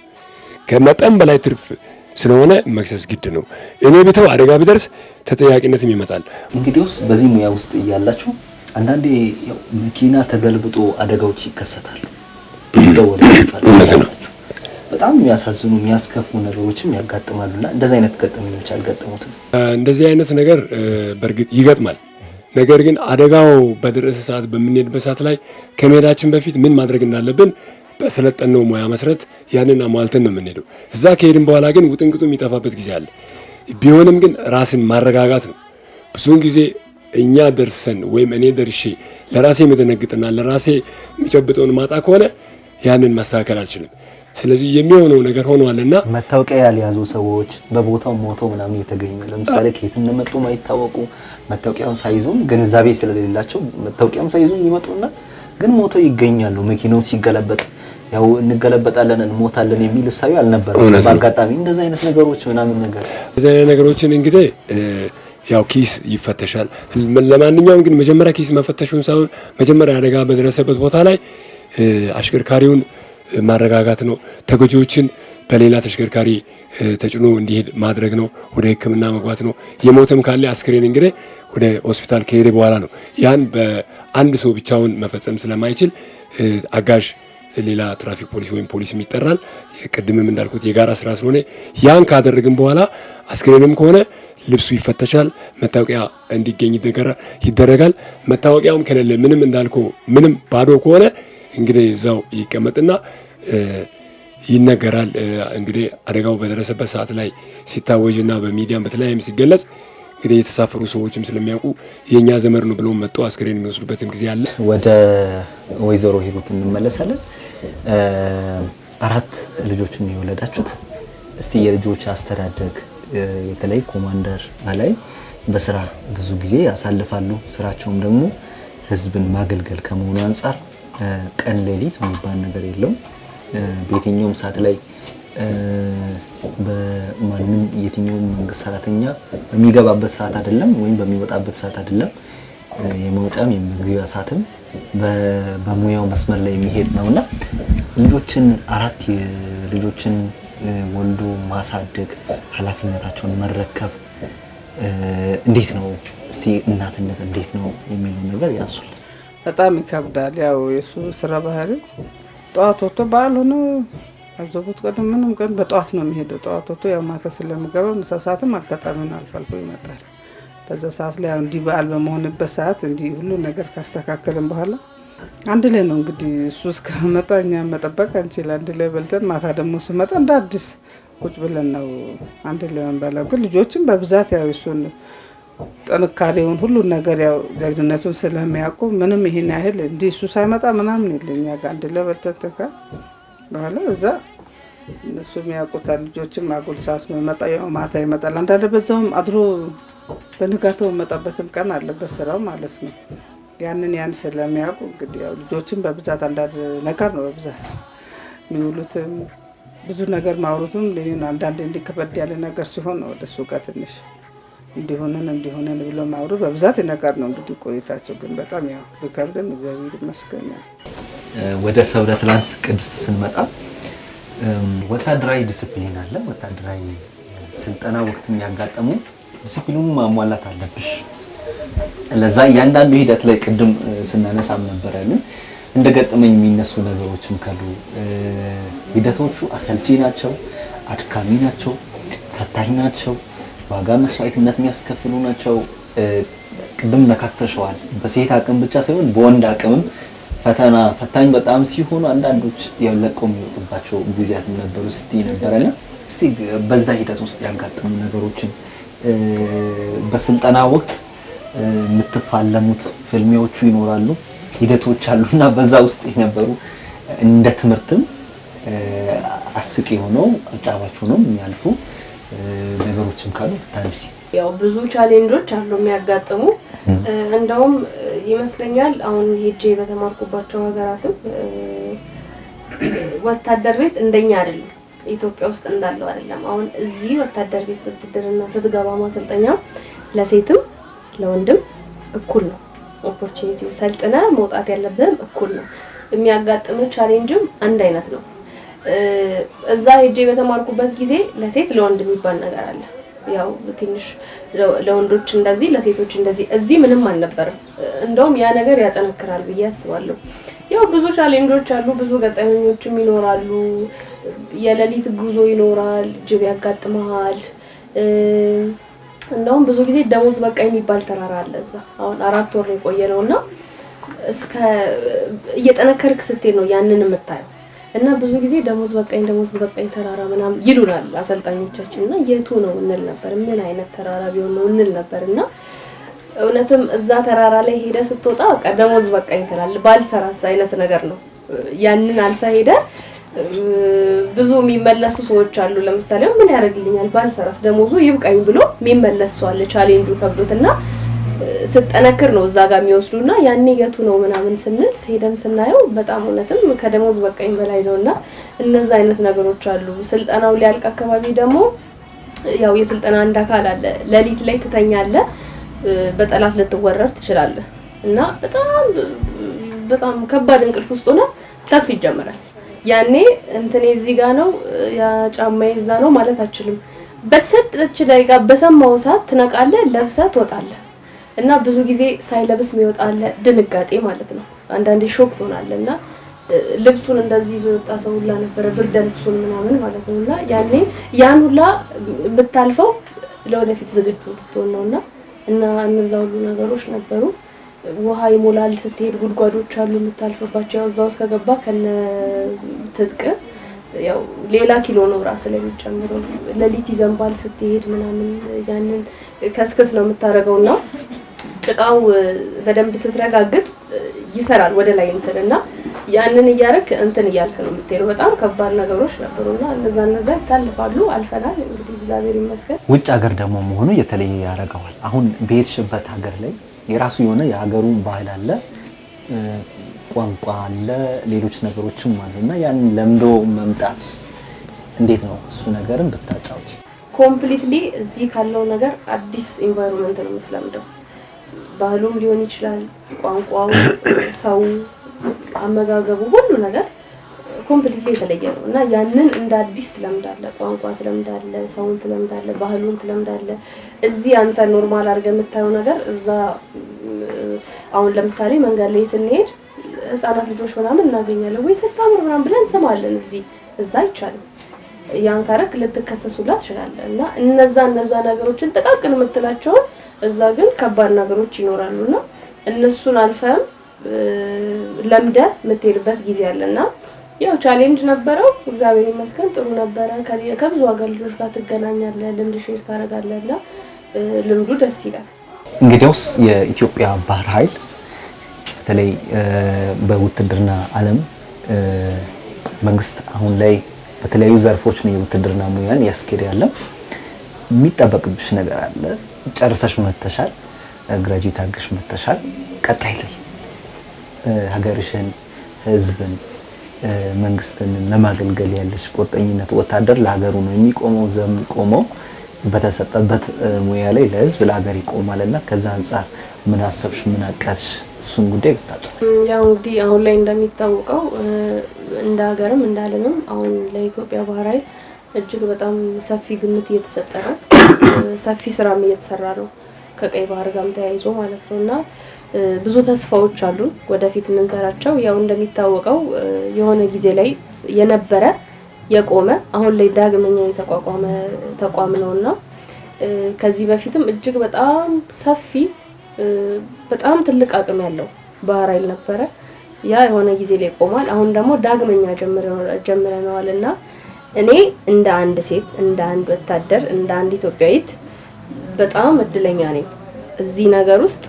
ከመጠን በላይ ትርፍ ስለሆነ መክሰስ ግድ ነው። እኔ ብተው አደጋ ቢደርስ ተጠያቂነትም ይመጣል። እንግዲህስ በዚህ ሙያ ውስጥ እያላችሁ አንዳንዴ መኪና ተገልብጦ አደጋዎች ይከሰታሉ። በጣም የሚያሳዝኑ የሚያስከፉ ነገሮችም ያጋጥማሉና እንደዚህ አይነት ገጠመኞች አልገጠሙትም? እንደዚህ አይነት ነገር በእርግጥ ይገጥማል። ነገር ግን አደጋው በደረሰ ሰዓት በምንሄድበት ሰዓት ላይ ከመሄዳችን በፊት ምን ማድረግ እንዳለብን በሰለጠነው ሙያ መሰረት ያንን አሟልተን ነው የምንሄደው። እዛ ከሄድን በኋላ ግን ውጥንቅጡ የሚጠፋበት ጊዜ አለ። ቢሆንም ግን ራስን ማረጋጋት ነው። ብዙውን ጊዜ እኛ ደርሰን ወይም እኔ ደርሼ ለራሴ የምደነግጥና ለራሴ የሚጨብጠውን ማጣ ከሆነ ያንን ማስተካከል አልችልም። ስለዚህ የሚሆነው ነገር ሆኗልና መታወቂያ ያልያዙ ሰዎች በቦታው ሞቶ ምናምን የተገኙ ለምሳሌ ከየት እንደመጡ ማይታወቁ መታወቂያውን ሳይዙም ግንዛቤ ስለሌላቸው መታወቂያም ሳይዙም ይመጡና ግን ሞቶ ይገኛሉ። መኪናው ሲገለበጥ ያው እንገለበጣለን እንሞታለን የሚል እሳቤ አልነበረም። በአጋጣሚ እንደዚህ አይነት ነገሮች ምናምን ነገር እንደዚህ አይነት ነገሮችን እንግዲህ ያው ኪስ ይፈተሻል። ለማንኛውም ግን መጀመሪያ ኪስ መፈተሹን ሳይሆን መጀመሪያ አደጋ በደረሰበት ቦታ ላይ አሽከርካሪውን ማረጋጋት ነው። ተጎጂዎችን በሌላ ተሽከርካሪ ተጭኖ እንዲሄድ ማድረግ ነው። ወደ ሕክምና መግባት ነው። የሞተም ካለ አስክሬን እንግዲህ ወደ ሆስፒታል ከሄደ በኋላ ነው። ያን በአንድ ሰው ብቻውን መፈጸም ስለማይችል አጋዥ ሌላ ትራፊክ ፖሊስ ወይም ፖሊስ ይጠራል። ቅድምም እንዳልኩት የጋራ ስራ ስለሆነ ያን ካደረግን በኋላ አስክሬንም ከሆነ ልብሱ ይፈተሻል። መታወቂያ እንዲገኝ ይደረጋል። መታወቂያውም ከሌለ ምንም እንዳልኩ ምንም ባዶ ከሆነ እንግዲህ እዛው ይቀመጥና ይነገራል። እንግዲህ አደጋው በደረሰበት ሰዓት ላይ ሲታወጅና በሚዲያም በተለያየም ሲገለጽ እንግዲህ የተሳፈሩ ሰዎችም ስለሚያውቁ የኛ ዘመድ ነው ብለው መጥተው አስክሬን የሚወስዱበትም ጊዜ አለ። ወደ ወይዘሮ ሂሩት እንመለሳለን። 4 ልጆችን የወለዳችሁት፣ እስቲ የልጆች አስተዳደግ በተለይ ኮማንደር በላይ በስራ ብዙ ጊዜ ያሳልፋሉ። ስራቸውም ደግሞ ህዝብን ማገልገል ከመሆኑ አንፃር ቀን ሌሊት የሚባል ነገር የለውም። በየትኛውም ሰዓት ላይ በማንም የትኛውም መንግስት ሰራተኛ በሚገባበት ሰዓት አይደለም ወይም በሚወጣበት ሰዓት አይደለም የመውጫም የመግቢያ ሰዓትም በሙያው መስመር ላይ የሚሄድ ነውና ልጆችን 4 ልጆችን ወልዶ ማሳደግ ኃላፊነታቸውን መረከብ እንዴት ነው? እስቲ እናትነት እንዴት ነው የሚለው ነገር ያሱል። በጣም ይከብዳል። ያው የሱ ስራ ባህሪ ጠዋት ወጥቶ በዓል ሆኖ አብዛኛው ቀን ምንም ቀን በጠዋት ነው የሚሄደው። ጠዋት ወጥቶ ያው ማታ ስለሚገባ ምሳ ሰዓትም አጋጣሚውን አልፎ ይመጣል። በዛ ሰዓት ላይ እንዲህ በዓል በመሆንበት ሰዓት እንዲህ ሁሉ ነገር ካስተካከልን በኋላ አንድ ላይ ነው እንግዲህ እሱ እስከመጣ እኛ መጠበቅ አንችል። አንድ ላይ በልተን ማታ ደግሞ ስመጣ እንደ አዲስ ቁጭ ብለን ነው አንድ ላይ እንበላው። ግን ልጆችም በብዛት ያው እሱን ጥንካሬውን ሁሉ ነገር ያው ጀግንነቱን ስለሚያውቁ ምንም ይሄን ያህል እንዲህ እሱ ሳይመጣ ምናምን የለኛ ጋር አንድ ላይ በልተን ተካ በኋላ እዛ እነሱ የሚያውቁታል። ልጆችም አጉል ሰዓት መጣ ያው ማታ ይመጣል። አንዳንድ በዛውም አድሮ በንጋታው መጣበትም ቀን አለበት ስራው ማለት ነው። ያን ስለሚያውቁ እንግዲህ ያው ልጆችም በብዛት አንዳንድ ነገር ነው በብዛት የሚውሉትም ብዙ ነገር ማውሩትም ለኔን አንዳንድ እንዲከበድ ያለ ነገር ሲሆን ነው ወደሱ ጋር ትንሽ እንዲሆነን ብሎ ማውሩ በብዛት ነገር ነው እንግዲህ ቆይታቸው። ግን በጣም ያው ቢከብድም እግዚአብሔር ይመስገን። ወደ ሰብረ ትላንት ቅድስት ስንመጣ ወታደራዊ ዲሲፕሊን አለ። ወታደራዊ ስልጠና ወቅት የሚያጋጥሙ ዲሲፕሊኑን ማሟላት አለብሽ። ለዛ እያንዳንዱ ሂደት ላይ ቅድም ስናነሳም ነበረልን እንደገጠመኝ የሚነሱ ነገሮችም ካሉ ሂደቶቹ አሰልቺ ናቸው፣ አድካሚ ናቸው፣ ፈታኝ ናቸው፣ ዋጋ መስዋዕትነት የሚያስከፍሉ ናቸው። ቅድም ነካክተሽዋል። በሴት አቅም ብቻ ሳይሆን በወንድ አቅምም ፈታኝ በጣም ሲሆኑ አንዳንዶች ያው ለቀው የሚወጡባቸው ጊዜያትም ነበሩ ስትይ ነበረና እስቲ በዛ ሂደት ውስጥ ያጋጠሙ ነገሮችን በስልጠና ወቅት የምትፋለሙት ፍልሚያዎቹ ይኖራሉ፣ ሂደቶች አሉና በዛ ውስጥ የነበሩ እንደ ትምህርትም አስቂ ሆነው አጫዋች ሆነው የሚያልፉ ነገሮችም ካሉ ታንጂ። ያው ብዙ ቻሌንጆች አሉ የሚያጋጥሙ። እንደውም ይመስለኛል አሁን ሄጄ በተማርኩባቸው ሀገራትም ወታደር ቤት እንደኛ አይደለም፣ ኢትዮጵያ ውስጥ እንዳለው አይደለም። አሁን እዚህ ወታደር ቤት ውትድርና ስትገባ ማሰልጠኛ ለሴትም ለወንድም እኩል ነው። ኦፖርቹኒቲው ሰልጥነ መውጣት ያለብህም እኩል ነው። የሚያጋጥም ቻሌንጅም አንድ አይነት ነው። እዛ ሄጄ በተማርኩበት ጊዜ ለሴት ለወንድ የሚባል ነገር አለ። ያው ትንሽ ለወንዶች እንደዚህ ለሴቶች እንደዚህ፣ እዚህ ምንም አልነበረም። እንደውም ያ ነገር ያጠነክራል ብዬ አስባለሁ። ያው ብዙ ቻሌንጆች አሉ፣ ብዙ ገጠመኞችም ይኖራሉ። የሌሊት ጉዞ ይኖራል፣ ጅብ ያጋጥመሃል። እንደውም ብዙ ጊዜ ደሞዝ በቃ የሚባል ተራራ አለ እዛ። አሁን 4 ወር የቆየ ነውና እስከ እየጠነከርክ ስትሄድ ነው ያንን የምታየው። እና ብዙ ጊዜ ደሞዝ በቃኝ ተራራ ምናምን ይሉናል አሰልጣኞቻችንና የቱ ነው እንል ነበር። ምን አይነት ተራራ ቢሆን ነው እንል ነበርና እውነትም እዛ ተራራ ላይ ሄደ ስትወጣ በቃ ደሞዝ በቃኝ ትላለህ። ባልሰራስ አይነት ነገር ነው። ያንን አልፈ ሄደ ብዙ የሚመለሱ ሰዎች አሉ። ለምሳሌ ምን ያደርግልኛል ባልሰራስ ደሞዙ ይብቃኝ ብሎ የሚመለስ ሰው አለ። ቻሌንጁ ከብዶትና ስትጠነክር ነው እዛ ጋር የሚወስዱና ያኔ የቱ ነው ምናምን ስንል ሄደን ስናየው በጣም እውነትም ከደሞዝ በቃኝ በላይ ነውና እነዛ አይነት ነገሮች አሉ። ስልጠናው ሊያልቅ አካባቢ ደግሞ ያው የስልጠና አንድ አካል አለ። ሌሊት ላይ ትተኛለህ፣ በጠላት ልትወረር ትችላለህ እና በጣም ከባድ እንቅልፍ ውስጥ ሆነ ታክሲ ይጀምራል። ያኔ እንትኔ እዚህ ጋር ነው ያ ጫማዬ እዛ ነው ማለት አችልም። በተሰጠች ደቂቃ በሰማው ሰዓት ትነቃለህ፣ ለብሰህ ትወጣለህ እና ብዙ ጊዜ ሳይለብስ የሚወጣለ ድንጋጤ ማለት ነው። አንዳንዴ ሾክ ትሆናለህና ልብሱን እንደዚህ ይዞ ወጣ ሰው ሁላ ነበር፣ ብርድ ልብሱን ምናምን ማለት ነውና ያኔ ያን ሁላ ብታልፈው ለወደፊት ዝግጁ ልትሆን ነውና እና እነዛ ሁሉ ነገሮች ነበሩ። ውሃ ይሞላል ስትሄድ፣ ጉድጓዶች አሉ የምታልፈባቸው። ያው እዛው እስከገባ ከነ ትጥቅ ያው ሌላ ኪሎ ነው ራስ ላይ የሚጨምረው። ሌሊት ይዘንባል ስትሄድ ምናምን ያንን ከስከስ ነው የምታረገውና ጭቃው በደንብ ስትረጋግጥ ይሰራል ወደ ላይ እንትንና ያንን እያረክ እንትን እያልክ ነው የምትሄደው። በጣም ከባድ ነገሮች ነበሩና እነዛ ይታልፋሉ። አልፈናል እንግዲህ እግዚአብሔር ይመስገን። ውጭ ሀገር ደግሞ መሆኑ የተለየ ያደርገዋል። አሁን በሄድሽበት ሀገር ላይ የራሱ የሆነ የሀገሩ ባህል አለ፣ ቋንቋ አለ፣ ሌሎች ነገሮችም አሉና ያን ለምዶ መምጣት እንዴት ነው እሱ ነገርን ብታጫውች? ኮምፕሊትሊ እዚህ ካለው ነገር አዲስ ኢንቫይሮንመንት ነው የምትለምደው። ባህሉም ሊሆን ይችላል፣ ቋንቋው፣ ሰው፣ አመጋገቡ፣ ሁሉ ነገር ኮምፕሊትሊ የተለየ ነው እና ያንን እንደ አዲስ ትለምዳለህ። ቋንቋ ትለምዳለህ፣ ሰውን ትለምዳለህ፣ ባህሉን ትለምዳለህ። እዚህ አንተ ኖርማል አድርገህ የምታየው ነገር እዛ አሁን ለምሳሌ መንገድ ላይ ስንሄድ ህፃናት ልጆች ምናምን እናገኛለን ወይ ስታምር ምናምን ብለን እንሰማለን። እዛ አይቻልም። ያን ካረክ ልትከሰሱላ ትችላለህ እና እነዛ ነገሮችን ጥቃቅን የምትላቸውን እዛ ግን ከባድ ነገሮች ይኖራሉና እነሱን አልፈም ለምደ የምትሄድበት ጊዜ አለና ያው ቻሌንጅ ነበረው። እግዚአብሔር ይመስገን ጥሩ ነበረ። ከብዙ ሀገር ልጆች ጋር ትገናኛለህ፣ ልምድ ሼር ታደርጋለህና ልምዱ ደስ ይላል። እንግዲያውስ የኢትዮጵያ ባህር ኃይል በተለይ በውትድርና ዓለም መንግስት አሁን ላይ በተለያዩ ዘርፎች ነው የውትድርና ሙያን ያስኬድ ያለ። የሚጠበቅብሽ ነገር አለ። ጨርሰሽ መተሻል፣ ግራጁዌት አድርገሽ መተሻል። ቀጣይ ላይ ሀገርሽን፣ ህዝብን፣ መንግስትን ለማገልገል ያለሽ ቁርጠኝነት ወታደር ለሀገሩ ነው የሚቆመው ዘምቆመው በተሰጠበት ሙያ ላይ ለህዝብ ለሀገር ይቆማልና ከዛ አንፃር ምን አሰብሽ ምን አቃሽ እሱን ጉዳይ ብታጣ? ያው እንግዲህ አሁን ላይ እንደሚታወቀው እንደ ሀገርም እንዳለንም አሁን ለኢትዮጵያ ባህር ኃይል እጅግ በጣም ሰፊ ግምት እየተሰጠ ነው። ሰፊ ስራም እየተሰራ ነው ከቀይ ባህር ጋርም ተያይዞ ማለት ነውና ብዙ ተስፋዎች አሉ ወደፊት የምንሰራቸው። ያው እንደሚታወቀው የሆነ ጊዜ ላይ የነበረ የቆመ አሁን ላይ ዳግመኛ የተቋቋመ ተቋም ነውና ከዚህ በፊትም እጅግ በጣም ሰፊ በጣም ትልቅ አቅም ያለው ባህር ኃይል ነበረ። ያ የሆነ ጊዜ ላይ ቆሟል። አሁን ደግሞ ዳግመኛ ጀምረናልና እኔ እንደ አንድ ሴት እንደ አንድ ወታደር እንደ አንድ ኢትዮጵያዊት በጣም እድለኛ ነኝ እዚህ ነገር ውስጥ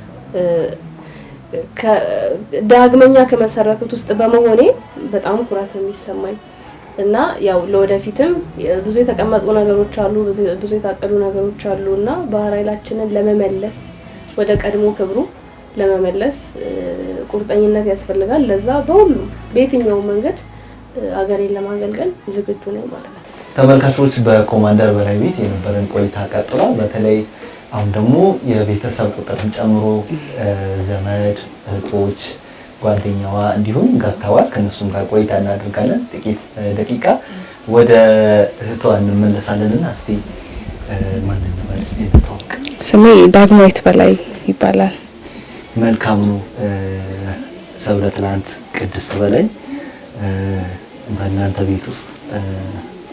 ዳግመኛ ከመሰረቱት ውስጥ በመሆኔ በጣም ኩራት ነው የሚሰማኝ እና ያው ለወደፊትም ብዙ የተቀመጡ ነገሮች አሉ፣ ብዙ የታቀዱ ነገሮች አሉና ባህር ኃይላችንን ለመመለስ ወደ ቀድሞ ክብሩ ለመመለስ ቁርጠኝነት ያስፈልጋል። ለዛ በሁሉ በየትኛው መንገድ አገሬን ለማገልገል ዝግጁ ነኝ ማለት ነው። ተመልካቾች በኮማንደር በላይ ቤት የነበረን ቆይታ ቀጥሏል። በተለይ አሁን ደግሞ የቤተሰብ ቁጥርን ጨምሮ ዘመድ እህቶች ጓደኛዋ እንዲሁም ገብተዋል። ከነሱም ጋር ቆይታ እናደርጋለን። ጥቂት ደቂቃ ወደ እህቷ እንመለሳለንና እስቲ ማን ነው እስቲ ተወቅ? ስሜ ዳግማዊት በላይ ይባላል። መልካም ነው። ሰብለ ትላንት ቅድስት በላይ በእናንተ ቤት ውስጥ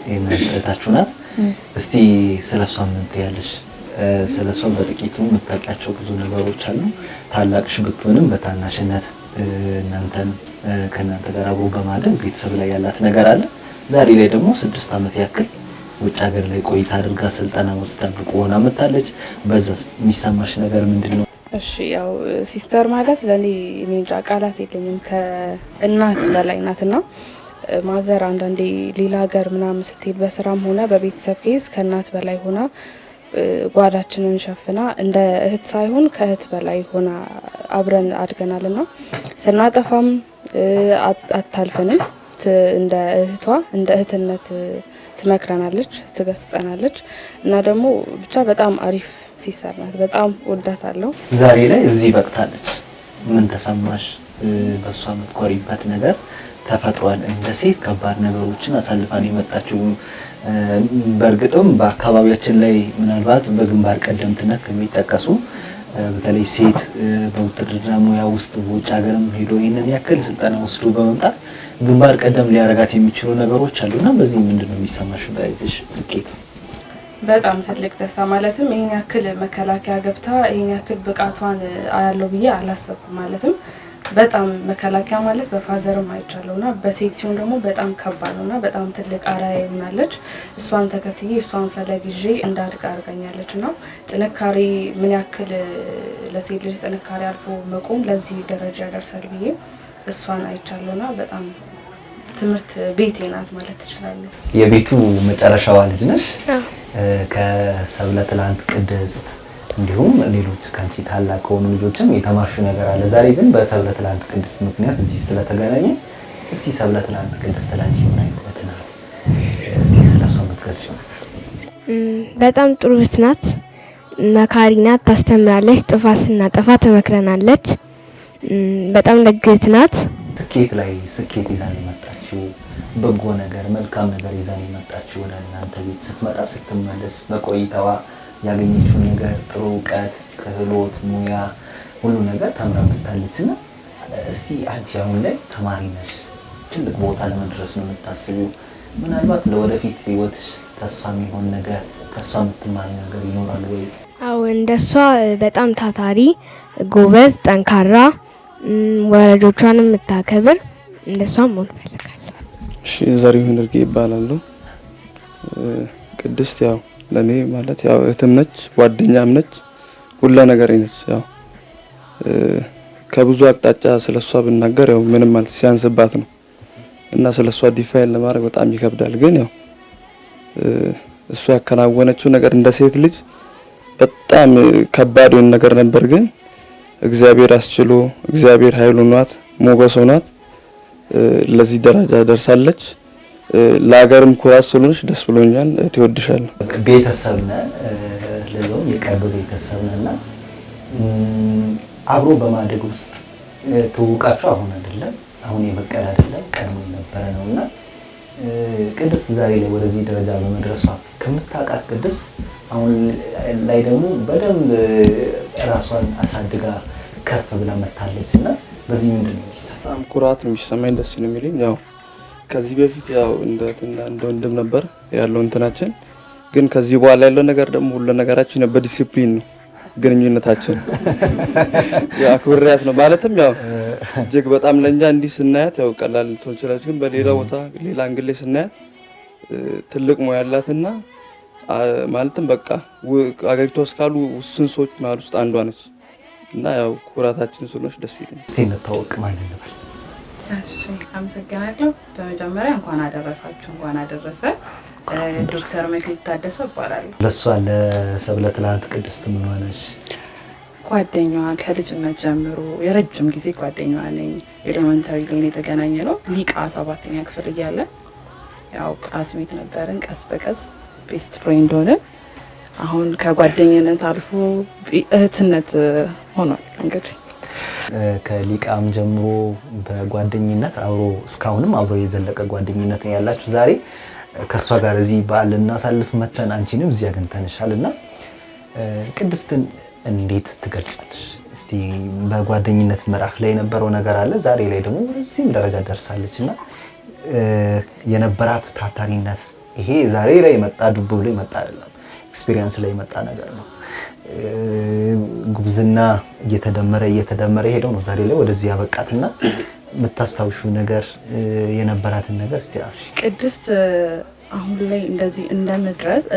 የእናንተ እህታችሁ ናት። እስቲ ስለሷ ምን ትያለሽ? ስለሷ በጥቂቱ የምታውቂያቸው ብዙ ነገሮች አሉ። ታላቅሽ ብትሆንም በታናሽነት እናንተን ከእናንተ ጋር አብሮ በማደግ ቤተሰብ ላይ ያላት ነገር አለ። ዛሬ ላይ ደግሞ 6 ዓመት ያክል ውጭ ሀገር ላይ ቆይታ አድርጋ ስልጠና ወስዳ ብቁ ሆና መጣለች። በዛ የሚሰማሽ ነገር ምንድነው? እሺ ያው ሲስተር ማለት ለኔ እኔ እንጃ ቃላት የለኝም። ከእናት በላይ ናትና ማዘር አንዳንዴ ሌላ ሀገር ምናምን ስትሄድ በስራም ሆነ በቤተሰብ ኬዝ ከእናት በላይ ሆና ጓዳችንን ሸፍና እንደ እህት ሳይሆን ከእህት በላይ ሆና አብረን አድገናልና ስናጠፋም አታልፈንም። እንደ እህቷ እንደ እህትነት ትመክረናለች፣ ትገስጸናለች እና ደግሞ ብቻ በጣም አሪፍ ሲስተር ናት። በጣም ወዳታለሁ። ዛሬ ላይ እዚህ በቅታለች። ምን ተሰማሽ? በሷ የምትኮሪበት ነገር ተፈጥሯል። እንደ ሴት ከባድ ነገሮችን አሳልፋን የመጣችው በእርግጥም በአካባቢያችን ላይ ምናልባት በግንባር ቀደምትነት ከሚጠቀሱ በተለይ ሴት በውትድርና ሙያ ውስጥ በውጭ ሀገርም ሄዶ ይህንን ያክል ስልጠና ወስዶ በመምጣት ግንባር ቀደም ሊያረጋት የሚችሉ ነገሮች አሉና በዚህ ምንድነው የሚሰማሽ? በእይትሽ ስኬት በጣም ትልቅ ደስታ። ማለትም ይሄን ያክል መከላከያ ገብታ ይሄን ያክል ብቃቷን አያለው ብዬ አላሰብኩም። ማለትም በጣም መከላከያ ማለት በፋዘርም አይቻለውና በሴት ሲሆን ደግሞ በጣም ከባድ ነውና በጣም ትልቅ አራያ ይሆናለች። እሷን ተከትዬ እሷን ፈለግ ይዤ እንዳድግ አድርጋኛለችና ጥንካሬ ምን ያክል ለሴት ልጅ ጥንካሬ አልፎ መቆም ለዚህ ደረጃ ያደርሳል ብዬ እሷን አይቻለውና በጣም ትምህርት ቤቴ ናት ማለት ትችላለህ። የቤቱ መጨረሻዋ ልጅ ነሽ። ከሰብለ ትላንት ቅድስት እንዲሁም ሌሎች ካንቺ ታላቅ ከሆኑ ልጆችም የተማርሹ ነገር አለ። ዛሬ ግን በሰብለ ትላንት ቅድስት ምክንያት እዚህ ስለተገናኘ እስቲ ሰብለ ትላንት ቅድስት ላንቺ ምን አይነት ናት? እስቲ ስለሷ የምትገልጪው? በጣም ጥሩ ናት፣ መካሪ ናት፣ ታስተምራለች፣ ጥፋት ስናጠፋ ትመክረናለች። በጣም ደግት ናት። ስኬት ላይ ስኬት ይዛን የመጣችው በጎ ነገር መልካም ነገር ይዛን የመጣችው ለእናንተ ቤት ስትመጣ ስትመለስ በቆይታዋ ያገኘችው ነገር ጥሩ እውቀት፣ ክህሎት፣ ሙያ ሁሉ ነገር ተምራበታለች። እና እስቲ አንቺ አሁን ላይ ተማሪ ነሽ፣ ትልቅ ቦታ ለመድረስ ነው የምታስቢው። ምናልባት ለወደፊት ህይወትሽ ተስፋ የሚሆን ነገር ከሷ የምትማሪ ነገር ይኖራል ወይ? አዎ እንደሷ በጣም ታታሪ፣ ጎበዝ፣ ጠንካራ፣ ወላጆቿንም የምታከብር እንደሷም መሆን እፈልጋለሁ። እሺ ዘሪሁን እርጌ ይባላለሁ። ቅድስት ያው ለኔ ማለት ያው እህትም ነች፣ ጓደኛም ነች፣ ሁሉ ነገር ነች። ያው ከብዙ አቅጣጫ ስለሷ ብናገር ያው ምንም ማለት ሲያንስባት ነው እና ስለሷ ዲፋይን ለማድረግ በጣም ይከብዳል። ግን ያው እሷ ያከናወነችው ነገር እንደ ሴት ልጅ በጣም ከባድ ነገር ነበር። ግን እግዚአብሔር አስችሎ እግዚአብሔር ኃይሉ ናት ሞገስ ሆናት ለዚህ ደረጃ ደርሳለች። ለሀገርም ኩራት ስለሆነች ደስ ብሎኛል። ትወድሻለሁ። ቤተሰብ ነን ለለው የቀርብ ቤተሰብ ነንና አብሮ በማደግ ውስጥ ትውቃችሁ አሁን አይደለም አሁን የበቀለ አይደለም ቀድሞ የነበረ ነውና ቅድስት ዛሬ ላይ ወደዚህ ደረጃ በመድረሷ ከምታውቃት ቅድስት አሁን ላይ ደግሞ በደንብ ራሷን አሳድጋ ከፍ ብላ መታለችና በዚህ ምንድን ነው የሚሰማው? ኩራት ነው የሚሰማኝ፣ ደስ ነው የሚለኝ። ያው ከዚህ በፊት ያው እንደ ወንድም ነበር ያለው እንትናችን፣ ግን ከዚህ በኋላ ያለው ነገር ደግሞ ሁሉ ነገራችን በዲሲፕሊን ነው ግንኙነታችን። ያው አክብሬያት ነው ማለትም ያው እጅግ በጣም ለኛ እንዲህ ስናያት ያው ቀላል ልትሆን ይችላል፣ ግን በሌላ ቦታ ሌላ አንግል ላይ ስናያት ትልቅ ሙያ ያላትና ማለትም በቃ አገሪቷ ውስጥ ካሉ ውስን ሰዎች መሀል ውስጥ አንዷ ነች እና ያው ኩራታችን ስለሆነች ደስ ይለኛል። እስቲ እንታወቅ ማለት ነው። እሺ አመሰግናለሁ። በመጀመሪያ እንኳን አደረሳችሁ፣ እንኳን አደረሰ። ዶክተር መክሊት ታደሰ እባላለሁ። ለሷ ለሰብለ ትላንት ቅድስት ምን ሆነሽ? ጓደኛዋ ከልጅነት ጀምሮ የረጅም ጊዜ ጓደኛዋ ነኝ። ኤሌመንታሪ ላይ የተገናኘ ነው። ሊቃ 7ኛ ክፍል እያለ ያው ክላስሜት ነበርን። ቀስ በቀስ ቤስት ፍሬንድ ሆነን አሁን ከጓደኝነት አልፎ እህትነት ሆኗል። እንግዲህ ከሊቃም ጀምሮ በጓደኝነት አብሮ እስካሁንም አብሮ የዘለቀ ጓደኝነት ነው ያላችሁ። ዛሬ ከሷ ጋር እዚህ በዓል እናሳልፍ መተን አንቺንም እዚህ አግኝተንሻልና ቅድስትን እንዴት ትገልጻለሽ? እስቲ በጓደኝነት ምዕራፍ ላይ የነበረው ነገር አለ፣ ዛሬ ላይ ደግሞ እዚህም ደረጃ ደርሳለችና የነበራት ታታሪነት ይሄ ዛሬ ላይ መጣ ዱብ ብሎ ይመጣ አይደለም፣ ኤክስፒሪየንስ ላይ መጣ ነገር ነው። ጉብዝና እየተደመረ ሄደው ነው ዛሬ ላይ ወደዚህ ያበቃትና የምታስታውሺው ነገር የነበራትን ነገር እስቲ አፍሽ። ቅድስት አሁን ላይ እንደዚህ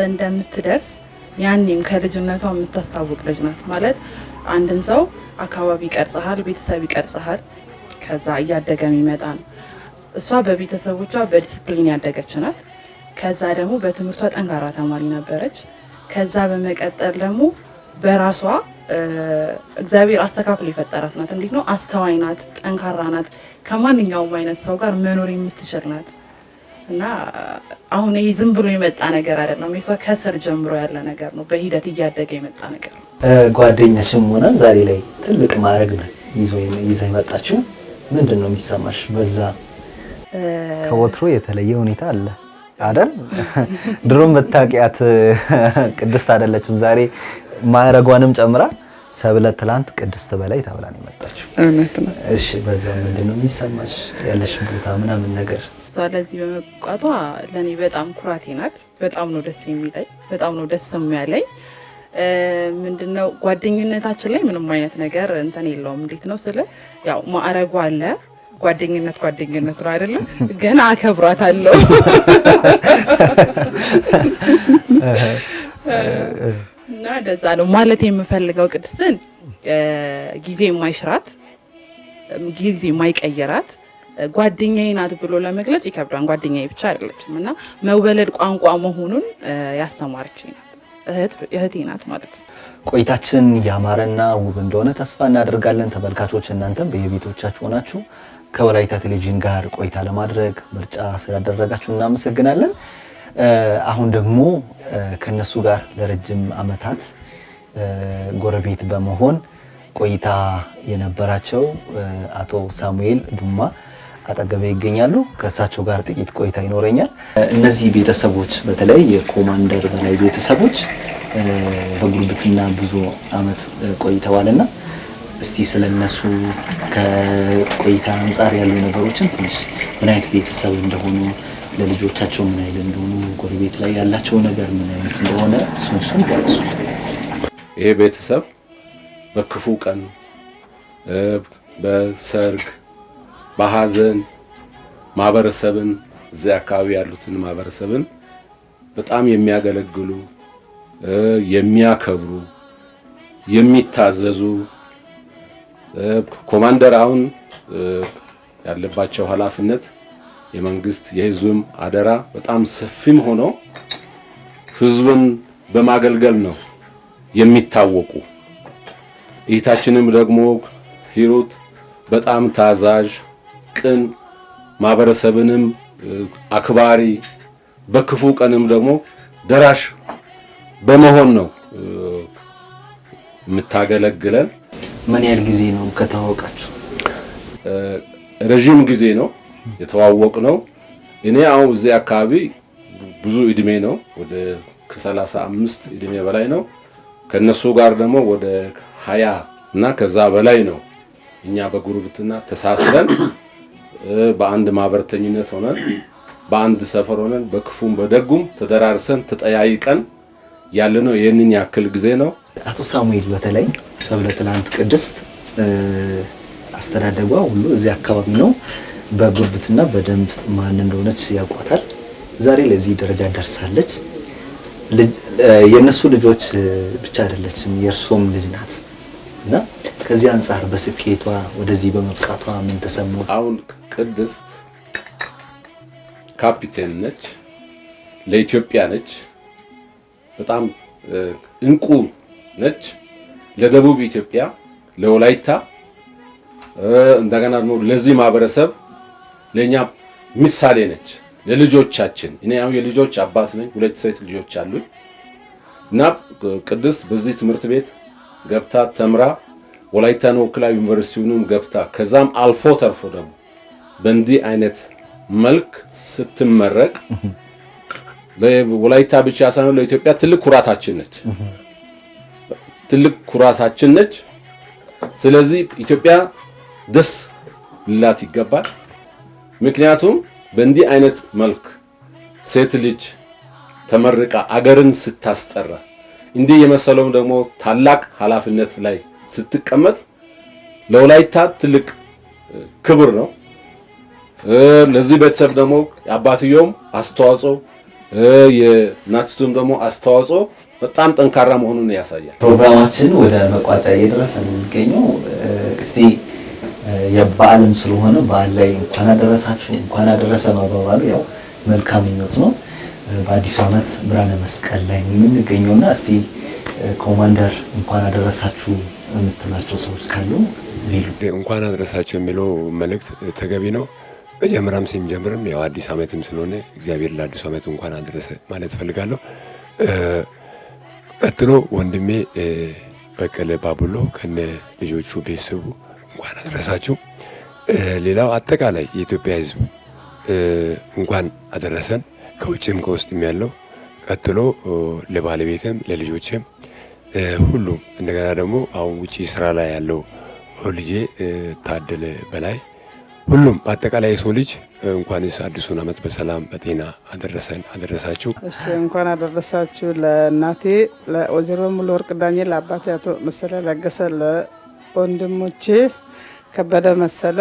እንደምትደርስ ያኔም ከልጅነቷ የምታስታውቅ ልጅ ናት። ማለት አንድን ሰው አካባቢ ይቀርጽሃል፣ ቤተሰብ ይቀርጽሃል፣ ከዛ እያደገ የሚመጣ ነው። እሷ በቤተሰቦቿ በዲሲፕሊን ያደገች ናት። ከዛ ደግሞ በትምህርቷ ጠንካራ ተማሪ ነበረች። ከዛ በመቀጠል ደግሞ በራሷ እግዚአብሔር አስተካክሎ የፈጠራት ናት። እንዴት ነው? አስተዋይ ናት፣ ጠንካራ ናት፣ ከማንኛውም አይነት ሰው ጋር መኖር የምትችል ናት። እና አሁን ይሄ ዝም ብሎ የመጣ ነገር አይደለም። እሷ ከስር ጀምሮ ያለ ነገር ነው፣ በሂደት እያደገ የመጣ ነገር ነው። ጓደኛሽም ሆነ ዛሬ ላይ ትልቅ ማዕረግ ነው ይዛ የመጣችው። ምንድን ነው የሚሰማሽ? በዛ ከወትሮ የተለየ ሁኔታ አለ አይደል? ድሮም በታቂያት ቅድስት አይደለችም። ዛሬ ማዕረጓንም ጨምራ ሰብለ ትላንት ቅድስት በላይ ተብላ ነው የመጣችው። እውነት ነው። እሺ፣ በዛ ምንድን ነው የሚሰማሽ? ያለሽ ቦታ ምናምን ነገር እሷ ለዚህ በመብቃቷ ለኔ በጣም ኩራቴ ናት። በጣም ነው ደስ የሚለኝ፣ በጣም ነው ደስ የሚያለኝ። ምንድነው ጓደኝነታችን ላይ ምንም አይነት ነገር እንትን የለውም። እንዴት ነው ስለ ያው ማዕረጓ አለ፣ ጓደኝነት ነው አይደለ? ግን አከብራታለሁ እና እንደዛ ነው ማለት የምፈልገው። ቅድስትን ጊዜ የማይሽራት ጊዜ የማይቀየራት ጓደኛዬ ናት ብሎ ለመግለጽ ይከብዳል። ጓደኛዬ ብቻ አይደለችም እና መወለድ ቋንቋ መሆኑን ያስተማረችኝ ናት። እህቴ ናት ማለት ነው። ቆይታችን ያማረና ውብ እንደሆነ ተስፋ እናደርጋለን። ተመልካቾች እናንተም በየቤቶቻችሁ ሆናችሁ ከወላይታ ቴሌቪዥን ጋር ቆይታ ለማድረግ ምርጫ ስላደረጋችሁ እናመሰግናለን። አሁን ደግሞ ከነሱ ጋር ለረጅም ዓመታት ጎረቤት በመሆን ቆይታ የነበራቸው አቶ ሳሙኤል ዱማ አጠገቤ ይገኛሉ። ከእሳቸው ጋር ጥቂት ቆይታ ይኖረኛል። እነዚህ ቤተሰቦች በተለይ የኮማንደር በላይ ቤተሰቦች በጉርብትና ብዙ ዓመት ቆይተዋልና እስቲ ስለነሱ ከቆይታ አንጻር ያሉ ነገሮችን ትንሽ ምን አይነት ቤተሰብ እንደሆኑ፣ ለልጆቻቸው ምን አይነት እንደሆኑ፣ ጎረቤት ላይ ያላቸው ነገር ምን አይነት እንደሆነ እሱን ገልጹ። ይሄ ቤተሰብ በክፉ ቀን፣ በሰርግ፣ በሐዘን ማህበረሰብን እዚያ አካባቢ ያሉትን ማህበረሰብን በጣም የሚያገለግሉ የሚያከብሩ የሚታዘዙ ኮማንደር አሁን ያለባቸው ኃላፊነት የመንግስት የህዝብም አደራ በጣም ሰፊም ሆኖ ህዝብን በማገልገል ነው የሚታወቁ። እህታችንም ደግሞ ሂሩት በጣም ታዛዥ፣ ቅን፣ ማህበረሰብንም አክባሪ፣ በክፉ ቀንም ደግሞ ደራሽ በመሆን ነው የምታገለግለን። ምን ያህል ጊዜ ነው ከተዋወቃችሁ? ረጅም ጊዜ ነው የተዋወቅ ነው። እኔ አሁን እዚህ አካባቢ ብዙ እድሜ ነው፣ ወደ ከ35 እድሜ በላይ ነው። ከነሱ ጋር ደግሞ ወደ 20 እና ከዛ በላይ ነው። እኛ በጉርብትና ተሳስረን በአንድ ማህበረተኝነት ሆነን በአንድ ሰፈር ሆነን በክፉም በደጉም ተደራርሰን ተጠያይቀን ያለነው ይሄንን ያክል ጊዜ ነው። አቶ ሳሙኤል በተለይ ሰብለ ትናንት ቅድስት አስተዳደጓ ሁሉ እዚህ አካባቢ ነው። በጉርብትና በደንብ ማን እንደሆነች ያውቋታል። ዛሬ ለዚህ ደረጃ ደርሳለች። የነሱ ልጆች ብቻ አይደለችም፣ የእርሶም ልጅ ናት እና ከዚህ አንጻር በስኬቷ ወደዚህ በመብቃቷ ምን ተሰማው? አሁን ቅድስት ካፒቴን ነች፣ ለኢትዮጵያ ነች፣ በጣም እንቁ ነች። ለደቡብ ኢትዮጵያ፣ ለወላይታ እንደገና ደግሞ ለዚህ ማህበረሰብ ለኛ ምሳሌ ነች። ለልጆቻችን እኔ አሁን የልጆች አባት ነኝ፣ 2 ሴት ልጆች አሉኝ እና ቅድስት በዚህ ትምህርት ቤት ገብታ ተምራ ወላይታን ወክላ ዩኒቨርሲቲውንም ገብታ ከዛም አልፎ ተርፎ ደግሞ በእንዲህ አይነት መልክ ስትመረቅ ለወላይታ ብቻ ሳይሆን ለኢትዮጵያ ትልቅ ኩራታችን ነች፣ ትልቅ ኩራታችን ነች። ስለዚህ ኢትዮጵያ ደስ ሊላት ይገባል። ምክንያቱም በእንዲህ አይነት መልክ ሴት ልጅ ተመርቃ አገርን ስታስጠራ እንዲህ የመሰለውም ደግሞ ታላቅ ኃላፊነት ላይ ስትቀመጥ ለወላይታ ትልቅ ክብር ነው። ለዚህ ቤተሰብ ደግሞ የአባትየውም አስተዋጽኦ የናትቱም ደግሞ አስተዋጽኦ በጣም ጠንካራ መሆኑን ያሳያል። ፕሮግራማችን ወደ መቋጫ እየደረሰ ነው የሚገኘው። እስቲ የበዓልም ስለሆነ በዓል ላይ እንኳን አደረሳችሁ እንኳን አደረሰ ማባባሉ ያው መልካም ምኞት ነው። በአዲስ ዓመት ብርሃነ መስቀል ላይ የምንገኘውና እስቲ ኮማንደር እንኳን አደረሳችሁ የምትላቸው ሰዎች ካሉ ቢሉ። እንኳን አደረሳችሁ የሚለው መልእክት ተገቢ ነው። በጀምራም ሲጀምርም ያው አዲስ ዓመትም ስለሆነ እግዚአብሔር ለአዲስ ዓመት እንኳን አደረሰ ማለት ፈልጋለሁ። ቀጥሎ ወንድሜ በቀለ ባቡሎ ከነ ልጆቹ ቤተሰቡ እንኳን አደረሳችሁ። ሌላው አጠቃላይ የኢትዮጵያ ሕዝብ እንኳን አደረሰን፣ ከውጭም ከውስጥም ያለው። ቀጥሎ ለባለቤቴም ለልጆቼም ሁሉም እንደገና ደግሞ አሁን ውጪ ስራ ላይ ያለው ልጄ ታደለ በላይ ሁሉም አጠቃላይ የሰው ልጅ እንኳንስ አዲሱን ዓመት በሰላም በጤና አደረሰን አደረሳችሁ። እሺ እንኳን አደረሳችሁ። ለእናቴ ለወይዘሮ ሙሉ ወርቅ ዳንኤል፣ ለአባቴ አቶ መሰለ ለገሰ፣ ለወንድሞቼ ከበደ መሰለ፣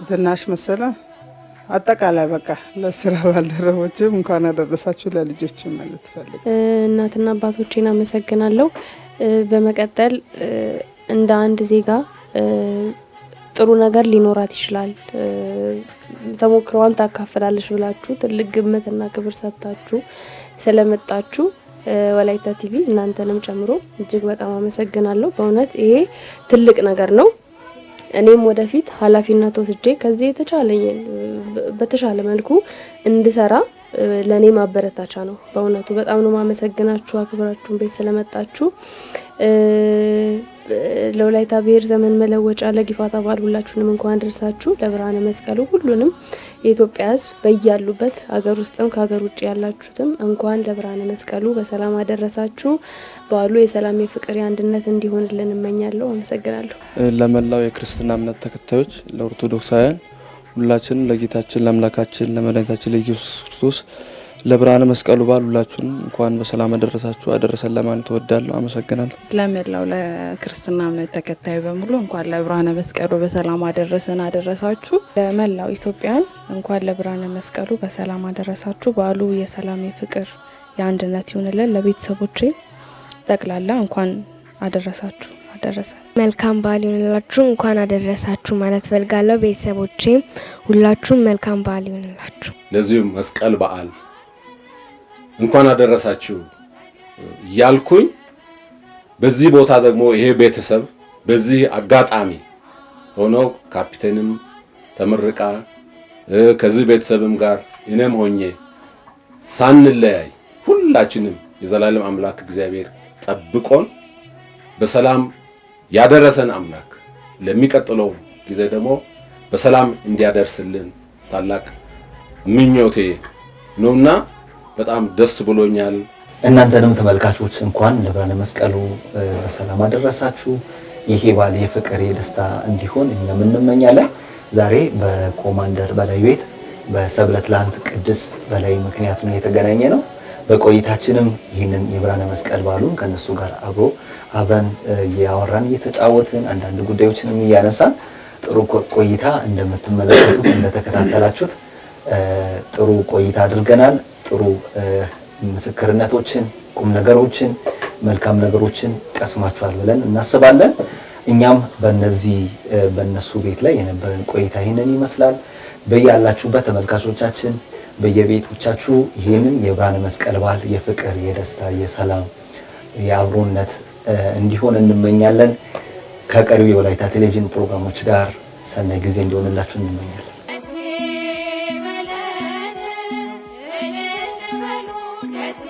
ዝናሽ መሰለ፣ አጠቃላይ በቃ ለስራ ባልደረቦችም እንኳን አደረሳችሁ። ለልጆች ማለት ፈልግ እናትና አባቶቼን አመሰግናለሁ። በመቀጠል እንደ አንድ ዜጋ ጥሩ ነገር ሊኖራት ይችላል፣ ተሞክሮዋን ታካፍላለች ብላችሁ ትልቅ ግምትና ክብር ሰጥታችሁ ስለመጣችሁ ወላይታ ቲቪ እናንተንም ጨምሮ እጅግ በጣም አመሰግናለሁ። በእውነት ይሄ ትልቅ ነገር ነው። እኔም ወደፊት ኃላፊነት ወስጄ ከዚህ የተቻለኝን በተሻለ መልኩ እንድሰራ ለኔ ማበረታቻ ነው። በእውነቱ በጣም ነው ማመሰግናችሁ አክብራችሁን ቤት ስለመጣችሁ። ለወላይታ ብሔር ዘመን መለወጫ ለጊፋታ በዓል ሁላችሁንም እንኳን ደረሳችሁ። ለብርሃነ መስቀሉ ሁሉንም የኢትዮጵያ ሕዝብ በያሉበት ሀገር ውስጥም ከሀገር ውጭ ያላችሁትም እንኳን ለብርሃነ መስቀሉ በሰላም አደረሳችሁ። በዓሉ የሰላም የፍቅር የአንድነት እንዲሆንልን እመኛለሁ። አመሰግናለሁ። ለመላው የክርስትና እምነት ተከታዮች ለኦርቶዶክሳውያን ሁላችንም ለጌታችን ለአምላካችን ለመድኃኒታችን ለኢየሱስ ክርስቶስ ለብርሃነ መስቀሉ በዓል ሁላችሁንም እንኳን በሰላም አደረሳችሁ አደረሰን ለማለት እወዳለሁ። አመሰግናለሁ። ለመላው ለክርስትና እምነት ተከታይ በሙሉ እንኳን ለብርሃነ መስቀሉ በሰላም አደረሰን አደረሳችሁ። ለመላው ኢትዮጵያን እንኳን ለብርሃነ መስቀሉ በሰላም አደረሳችሁ። በዓሉ የሰላም የፍቅር የአንድነት ይሁንልን። ለቤተሰቦቼ ጠቅላላ እንኳን አደረሳችሁ አደረሰ። መልካም በዓል ይሁንላችሁ። እንኳን አደረሳችሁ ማለት ፈልጋለሁ። ቤተሰቦቼም ሁላችሁም መልካም በዓል ይሁንላችሁ። ለዚህም መስቀል በዓል እንኳን አደረሳችሁ ያልኩኝ በዚህ ቦታ ደግሞ ይሄ ቤተሰብ በዚህ አጋጣሚ ሆኖ ካፒቴንም ተመርቃ ከዚህ ቤተሰብም ጋር እኔም ሆኜ ሳንለያይ ሁላችንም የዘላለም አምላክ እግዚአብሔር ጠብቆን በሰላም ያደረሰን አምላክ ለሚቀጥለው ጊዜ ደግሞ በሰላም እንዲያደርስልን ታላቅ ምኞቴ ነውና በጣም ደስ ብሎኛል። እናንተንም ተመልካቾች እንኳን ለብርሃነ መስቀሉ በሰላም አደረሳችሁ። ይሄ በዓል የፍቅር የደስታ እንዲሆን እኛም እንመኛለን። ዛሬ በኮማንደር በላይ ቤት በሰብለ ትላንት ቅድስት በላይ ምክንያት ነው የተገናኘ ነው። በቆይታችንም ይህንን የብርሃነ መስቀል በዓሉን ከነሱ ጋር አብረን እያወራን እየተጫወትን አንዳንድ ጉዳዮችንም እያነሳን ጥሩ ቆይታ እንደምትመለከቱት እንደተከታተላችሁት ጥሩ ቆይታ አድርገናል። ጥሩ ምስክርነቶችን ቁም ነገሮችን መልካም ነገሮችን ቀስማችኋል ብለን እናስባለን። እኛም በእነሱ ቤት ላይ የነበረን ቆይታ ይሄንን ይመስላል። በያላችሁበት ተመልካቾቻችን በየቤቶቻችሁ ይሄንን የብርሃነ መስቀል በዓል የፍቅር የደስታ የሰላም የአብሮነት እንዲሆን እንመኛለን። ከቀሪው የወላይታ ቴሌቪዥን ፕሮግራሞች ጋር ሰናይ ጊዜ እንዲሆንላችሁ እንመኛለን። ደስ